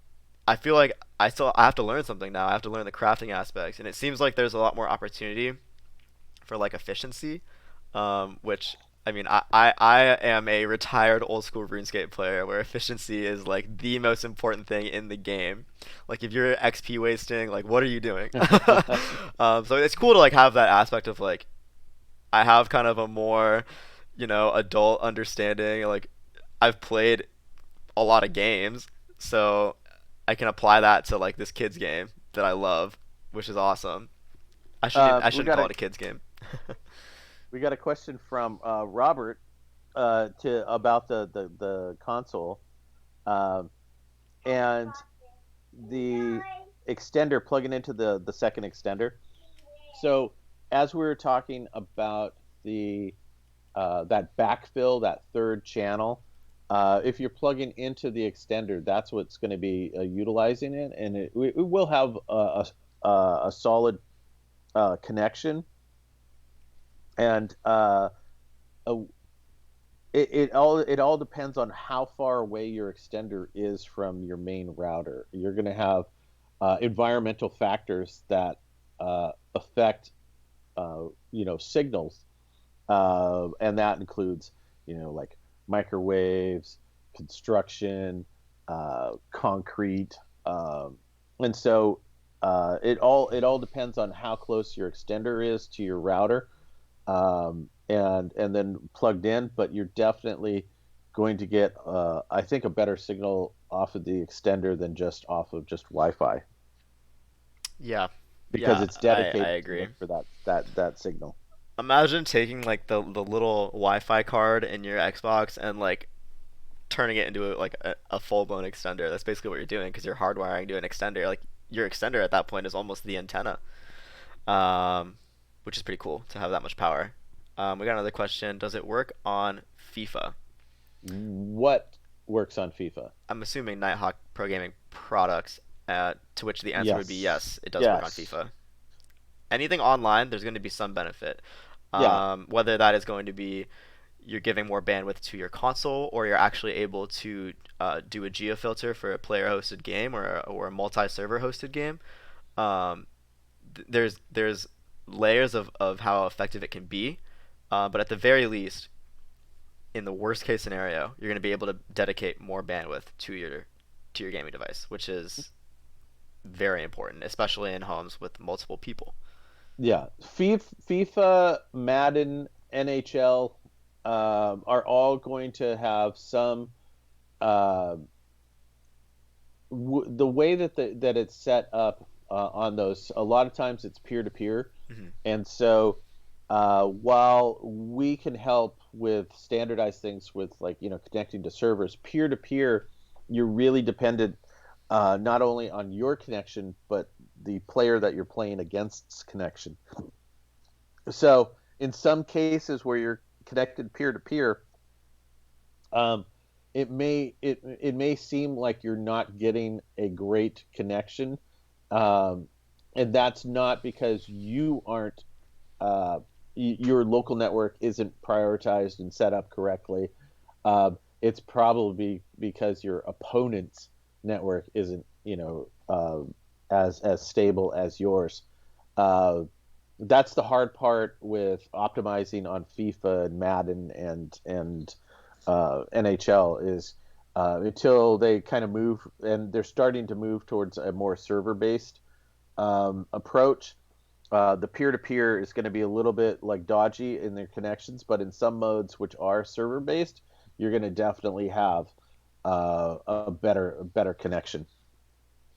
I feel like I have to learn something now. I have to learn the crafting aspects, and it seems like there's a lot more opportunity for like efficiency, which I mean I am a retired old school RuneScape player where efficiency is like the most important thing in the game. Like if you're XP wasting, like what are you doing? So it's cool to like have that aspect of like I have kind of a more adult understanding. Like I've played a lot of games, so I can apply that to like this kids game that I love, which is awesome. I We shouldn't got call a it a kids game. we got a question from Robert to about the console um, and the extender plugging into the second extender. So as we were talking about the that backfill, that third channel, if you're plugging into the extender, that's what's going to be utilizing it, and it will have a solid connection, and a, it all depends on how far away your extender is from your main router. You're going to have environmental factors that affect signals, and that includes like microwaves, construction, concrete, and so it all depends on how close your extender is to your router, and then plugged in. But you're definitely going to get, I think, a better signal off of the extender than just off of just Wi-Fi Yeah, because yeah, it's I dedicated to agree. look for that signal. Imagine taking like the little Wi-Fi card in your Xbox and like turning it into a full-blown extender. That's basically what you're doing because you're hardwiring to an extender. Like your extender at that point is almost the antenna, um, which is pretty cool to have that much power. We got another question. Does it work on FIFA? What works on FIFA? I'm assuming Nighthawk Pro Gaming products, to which the answer would be Yes. yes, it does work on Yes. FIFA. Anything online, there's going to be some benefit. Yeah. Whether that is going to be you're giving more bandwidth to your console, or you're actually able to do a geofilter for a player-hosted game or a multi-server hosted game. Um, there's layers of how effective it can be, but at the very least, in the worst case scenario, you're going to be able to dedicate more bandwidth to your gaming device, which is very important, especially in homes with multiple people. Yeah. FIFA, Madden, NHL are all going to have some. Uh, the way that it's set up on those, a lot of times it's peer to peer, Hmm. and so while we can help with standardized things with like connecting to servers, peer to peer, you're really dependent not only on your connection but the player that you're playing against's connection. So in some cases where you're connected peer to peer, um, it may seem like you're not getting a great connection, um, and that's not because you aren't your local network isn't prioritized and set up correctly. It's probably because your opponent's network isn't, as stable as yours. Uh, that's the hard part with optimizing on FIFA and Madden and NHL is until they kind of move, and they're starting to move towards a more server-based approach. The peer-to-peer is going to be a little bit like dodgy in their connections, but in some modes which are server-based, you're going to definitely have a better connection.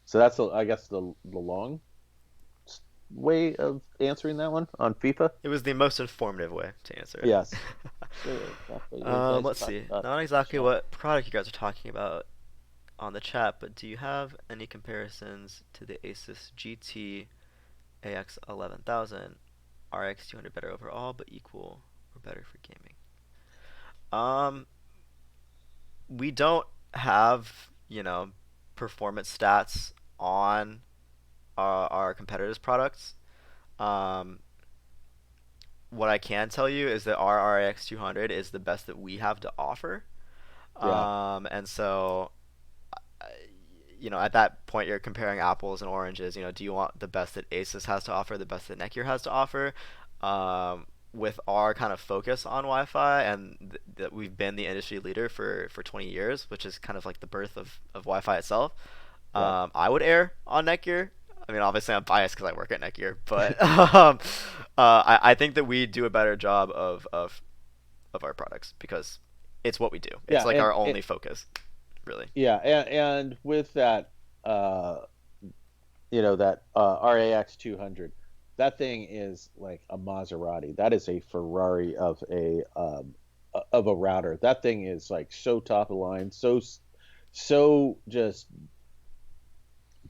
So that's, I guess, the long way of answering that one on FIFA. It was the most informative way to answer it. Yes. So exactly. You guys Let's talked see. about Not exactly shop. what product you guys are talking about on the chat, but do you have any comparisons to the Asus GT AX 11000, RX 200 better overall, but equal or better for gaming? Um, we don't have, performance stats on our competitors' products. Um, what I can tell you is that our RX 200 is the best that we have to offer. Yeah. And so, uh, at that point, you're comparing apples and oranges. Do you want the best that Asus has to offer, the best that Netgear has to offer? With our kind of focus on Wi-Fi and that we've been the industry leader for 20 years, which is kind of like the birth of Wi-Fi itself, Yeah. I would err on Netgear. I mean, obviously, I'm biased because I work at Netgear, but I think that we do a better job of our products because it's what we do. It's Yeah. like our And only focus, really. yeah, and with that, uh, that RAX 200, that thing is like a Maserati. That is a Ferrari of a router. That thing is like so top of the line, so just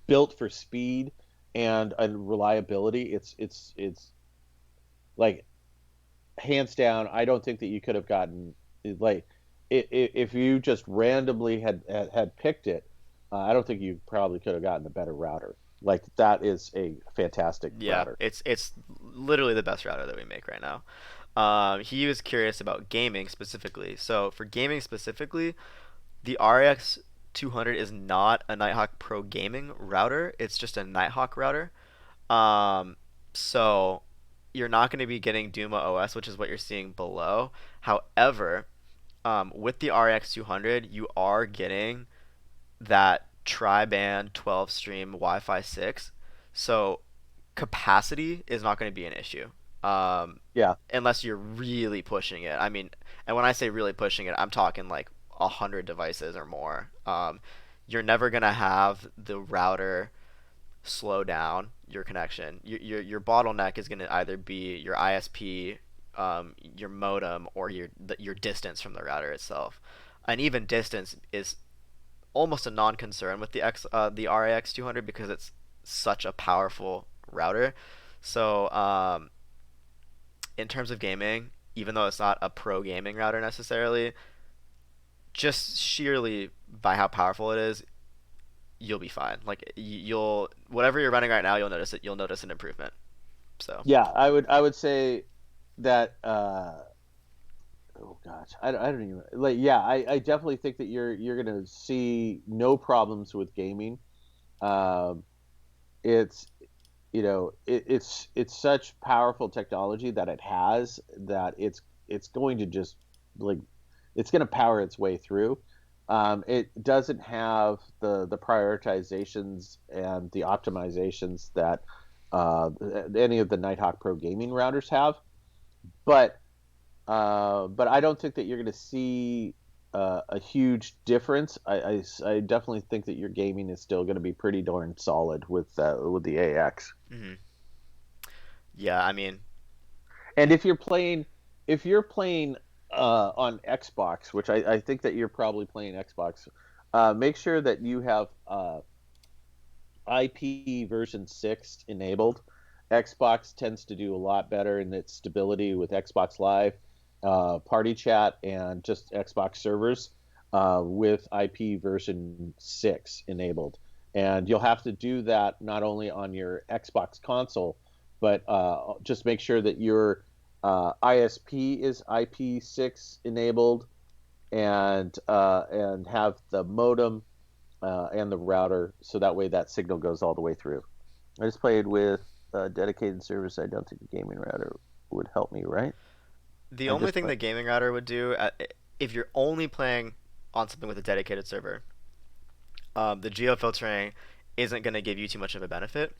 built for speed and reliability. It's like hands down. I don't think that you could have gotten like if you just randomly had picked it. I don't think you probably could have gotten a better router. Like that is a fantastic Yeah, router. it's literally the best router that we make right now. He was curious about gaming specifically. So for gaming specifically, the RX 200 is not a Nighthawk Pro Gaming router. It's just a Nighthawk router. Um, so you're not going to be getting Duma OS, which is what you're seeing below. However, with the RX 200, you are getting that tri-band 12 stream Wi-Fi 6. So capacity is not going to be an issue. Yeah, Unless you're really pushing it. I mean, and when I say really pushing it, I'm talking like 100 devices or more. You're never gonna have the router slow down your connection. Your bottleneck is gonna either be your ISP, your modem, or your distance from the router itself. And even distance is almost a non-concern with the RAX 200 because it's such a powerful router. So in terms of gaming, even though it's not a pro gaming router necessarily, just sheerly by how powerful it is, you'll be fine. Like you'll whatever you're running right now, you'll notice it. You'll notice an improvement. So yeah. I would say that. Oh gosh, I don't even like. Yeah, I definitely think that you're gonna see no problems with gaming. Um, it's it's such powerful technology that it has that it's going to just like it's going to power its way through. It doesn't have the prioritizations and the optimizations that uh, any of the Nighthawk Pro Gaming routers have, but but I don't think that you're going to see a huge difference. I definitely think that your gaming is still going to be pretty darn solid with the AX. hmm yeah, I mean, And if you're playing on Xbox, which I think that you're probably playing Xbox, make sure that you have IP version 6 enabled, Xbox tends to do a lot better in its stability with Xbox Live, Party Chat, and just Xbox servers with IP version 6 enabled. And you'll have to do that not only on your Xbox console, but just make sure that your ISP is IP6 enabled and have the modem and the router so that way that signal goes all the way through. I just played with a dedicated service. I don't think the gaming router would help me, right? The I only just thing played. the gaming router would do, if you're only playing on something with a dedicated server, the geo filtering isn't going to give you too much of a benefit.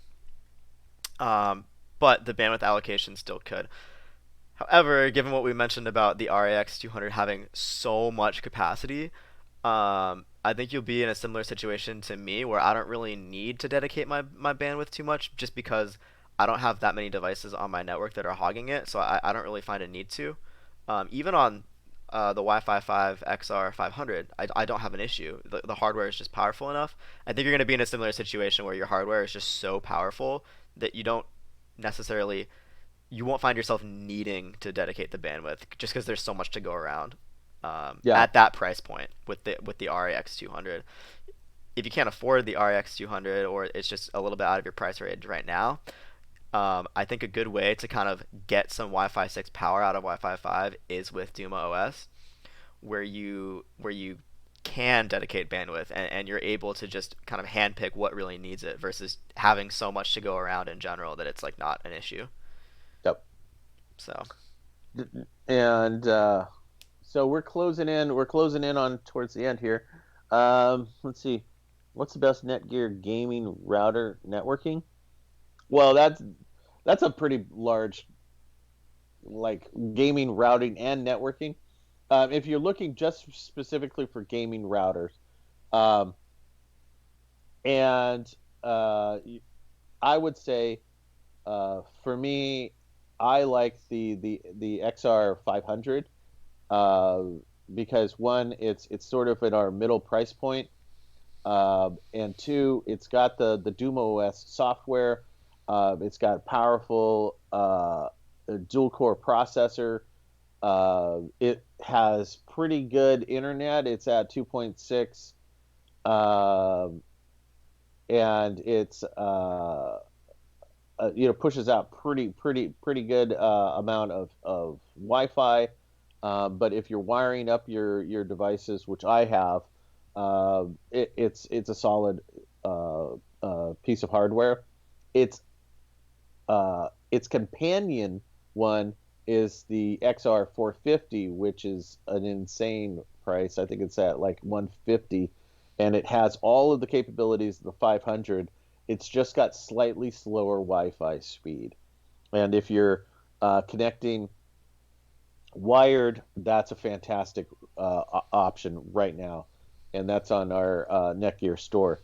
Um, but the bandwidth allocation still could. However, given what we mentioned about the RAX 200 having so much capacity, I think you'll be in a similar situation to me where I don't really need to dedicate my bandwidth too much just because I don't have that many devices on my network that are hogging it, so I don't really find a need to. Even on the Wi-Fi 5 XR 500, I don't have an issue. The hardware is just powerful enough. I think you're going to be in a similar situation where your hardware is just so powerful that you don't necessarily you won't find yourself needing to dedicate the bandwidth just because there's so much to go around Yeah, at that price point with the RAX 200. If you can't afford the RAX 200 or it's just a little bit out of your price range right now, I think a good way to kind of get some Wi-Fi 6 power out of Wi-Fi 5 is with Duma OS, where you can dedicate bandwidth and you're able to just kind of handpick what really needs it versus having so much to go around in general that it's like not an issue. yep. So And so we're closing in. We're closing in on towards the end here. Let's see. What's the best Netgear gaming router networking? Well, that's a pretty large like gaming routing and networking. If you're looking just specifically for gaming routers, um, and uh, I would say for me, I like the XR 500 uh, because one, it's sort of in our middle price point, and two, it's got the Doom OS software. It's got powerful dual core processor. It has pretty good internet. It's at 2.6, um, and it's pushes out pretty good amount of Wi-Fi. But if you're wiring up your devices, which I have, it's a solid piece of hardware. Its its companion one is the XR 450, which is an insane price. I think it's at like 150, and it has all of the capabilities of the 500. It's just got slightly slower Wi-Fi speed. And if you're connecting wired, that's a fantastic option right now, and that's on our Netgear store.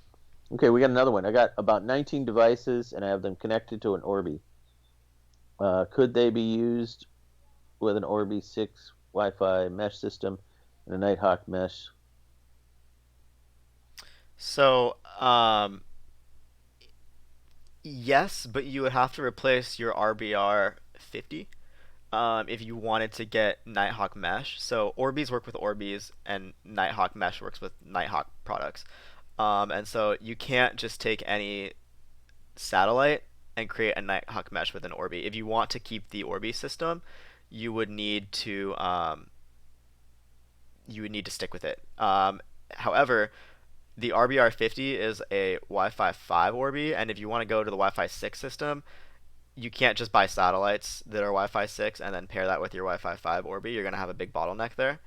Okay, we got another one. I got about 19 devices, and I have them connected to an Orbi. Could they be used with an Orbi 6 Wi-Fi mesh system and a Nighthawk mesh? So, yes, but you would have to replace your RBR 50 if you wanted to get Nighthawk Mesh. So Orbeez work with Orbeez, and Nighthawk Mesh works with Nighthawk products. And so you can't just take any satellite and create a Nighthawk Mesh with an Orbi. If you want to keep the Orbi system, you would need to stick with it. However, the RBR50 is a Wi-Fi 5 Orbi, and if you want to go to the Wi-Fi 6 system, you can't just buy satellites that are Wi-Fi 6 and then pair that with your Wi-Fi 5 Orbi. You're gonna have a big bottleneck there.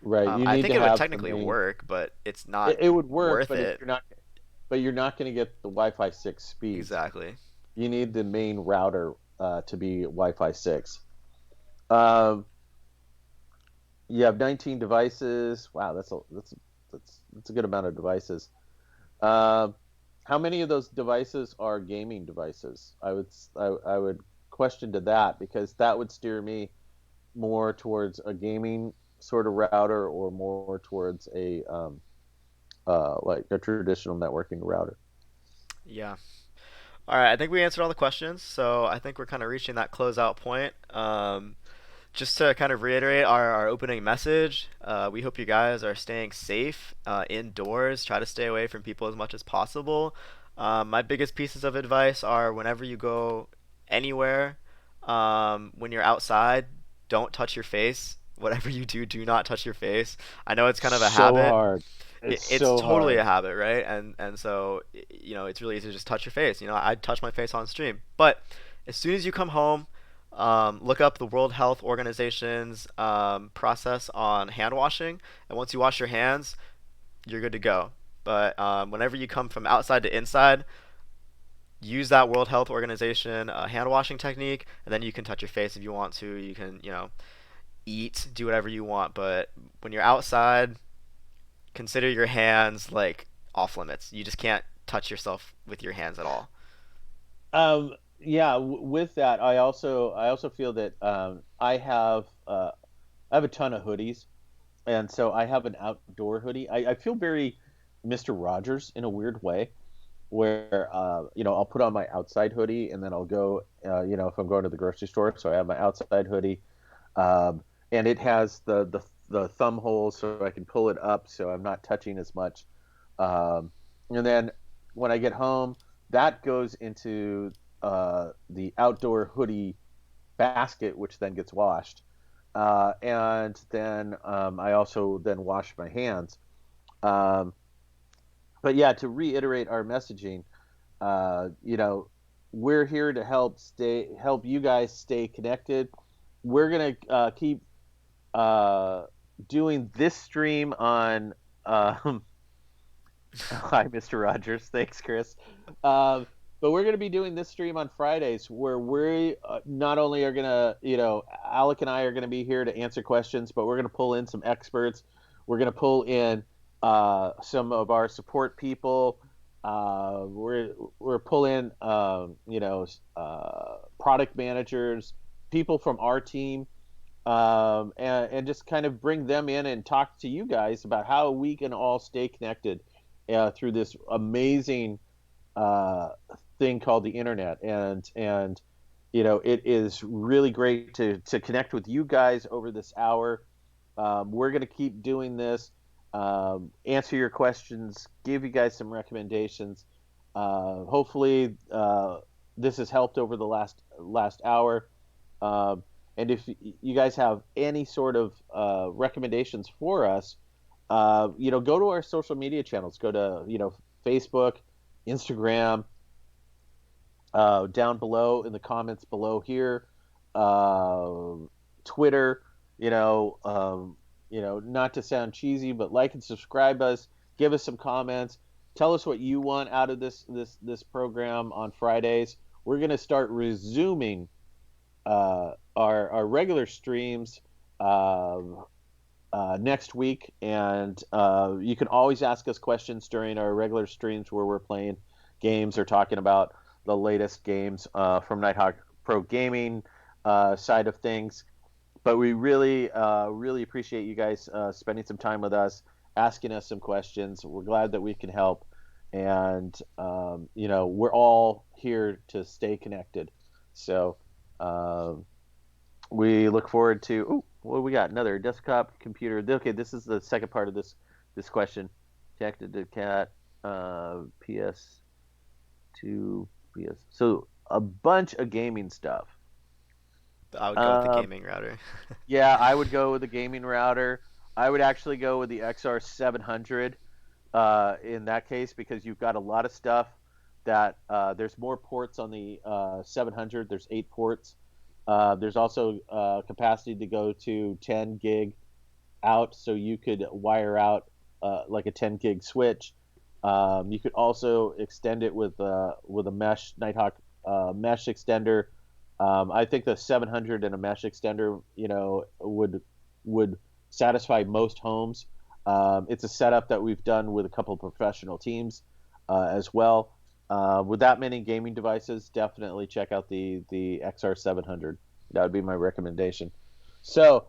Right, you I need think to it would have the technically main. work, but it's not It would work, worth it. but you're not going to get the Wi-Fi 6 speeds. Exactly. You need the main router to be Wi-Fi 6. Um, you have 19 devices. Wow, that's a good amount of devices. Um, how many of those devices are gaming devices? I would question to that because that would steer me more towards a gaming sort of router or more towards a like a traditional networking router. Yeah. All right, I think we answered all the questions, so I think we're kind of reaching that closeout point. Just to kind of reiterate our opening message, we hope you guys are staying safe indoors. Try to stay away from people as much as possible. My biggest pieces of advice are whenever you go anywhere, when you're outside, don't touch your face. Whatever you do, do not touch your face. I know it's kind of a So habit. hard. It's It's so totally a hard. habit, right? And so it's really easy to just touch your face. I touch my face on stream, but as soon as you come home, look up the World Health Organization's process on hand washing, and once you wash your hands, you're good to go. But whenever you come from outside to inside, use that World Health Organization hand washing technique, and then you can touch your face if you want to. You can, eat, do whatever you want. But when you're outside, consider your hands like off limits. You just can't touch yourself with your hands at all. Yeah, with that, I also feel that I have a ton of hoodies, and so I have an outdoor hoodie. I feel very Mr. Rogers in a weird way, where I'll put on my outside hoodie and then I'll go, if I'm going to the grocery store, so I have my outside hoodie, and it has the thumb holes so I can pull it up so I'm not touching as much. And then when I get home, that goes into the outdoor hoodie basket, which then gets washed. And then I also then wash my hands. Um, but yeah, to reiterate our messaging, uh, you know, we're here to help you guys stay connected. We're gonna keep uh, doing this stream on. Hi, Mr. Rogers. Thanks, Chris. Um, but we're going to be doing this stream on Fridays where we not only are going to, Alec and I are going to be here to answer questions, but we're going to pull in some experts. We're going to pull in some of our support people. We're pull in, product managers, people from our team, and just kind of bring them in and talk to you guys about how we can all stay connected through this amazing uh, thing called the internet. And it is really great to connect with you guys over this hour. We're going to keep doing this, answer your questions, give you guys some recommendations. Hopefully, this has helped over the last hour. Um, and if you guys have any sort of recommendations for us, go to our social media channels. Go to Facebook, Instagram, down below in the comments below here, uh, Twitter. Not to sound cheesy, but like and subscribe us. Give us some comments. Tell us what you want out of this program on Fridays. We're gonna start resuming our regular streams uh, next week, and you can always ask us questions during our regular streams where we're playing games or talking about the latest games from Nighthawk Pro Gaming side of things. But we really, really appreciate you guys spending some time with us, asking us some questions. We're glad that we can help, and we're all here to stay connected. So. Um, we look forward to. Oh, what do we got? Another desktop computer. Okay, this is the second part of this question. Connected to cat. PS2, PS. So a bunch of gaming stuff. I would go with the Um, gaming router. yeah, I would go with the gaming router. I would actually go with the XR700 in that case because you've got a lot of stuff that there's more ports on the 700. There's 8 ports. There's also capacity to go to 10 gig out, so you could wire out like a 10 gig switch. You could also extend it with a mesh Nighthawk mesh extender. I think the 700 and a mesh extender, would satisfy most homes. It's a setup that we've done with a couple of professional teams as well. With that many gaming devices, definitely check out the XR700. That would be my recommendation. So,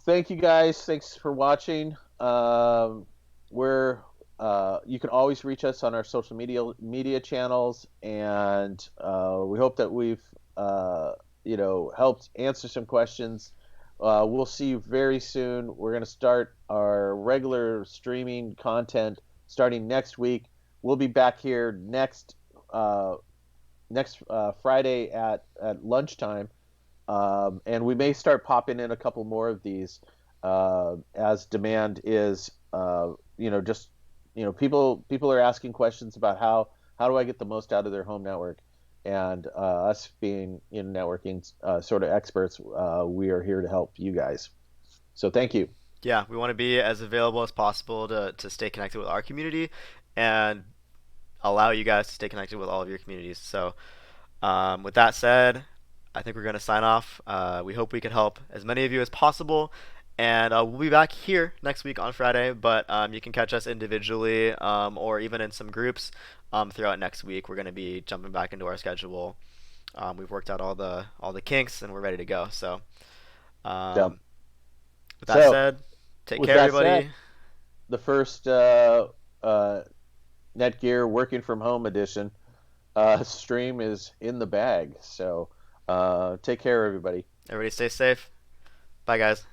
thank you guys. Thanks for watching. We're you can always reach us on our social media channels, and we hope that we've helped answer some questions. We'll see you very soon. We're going to start our regular streaming content starting next week. We'll be back here uh, next Friday at lunchtime, and we may start popping in a couple more of these as demand is. Just people are asking questions about how do I get the most out of their home network, and us being networking sort of experts, we are here to help you guys. So thank you. Yeah, we want to be as available as possible to stay connected with our community and allow you guys to stay connected with all of your communities. So, with that said, I think we're going to sign off. We hope we can help as many of you as possible. And we'll be back here next week on Friday, but you can catch us individually or even in some groups throughout next week. We're going to be jumping back into our schedule. We've worked out all the kinks and we're ready to go. So, Yep. um, with that So said, take with care, that said, everybody. the first Netgear working from home edition stream is in the bag. So take care, everybody. Everybody stay safe. Bye, guys.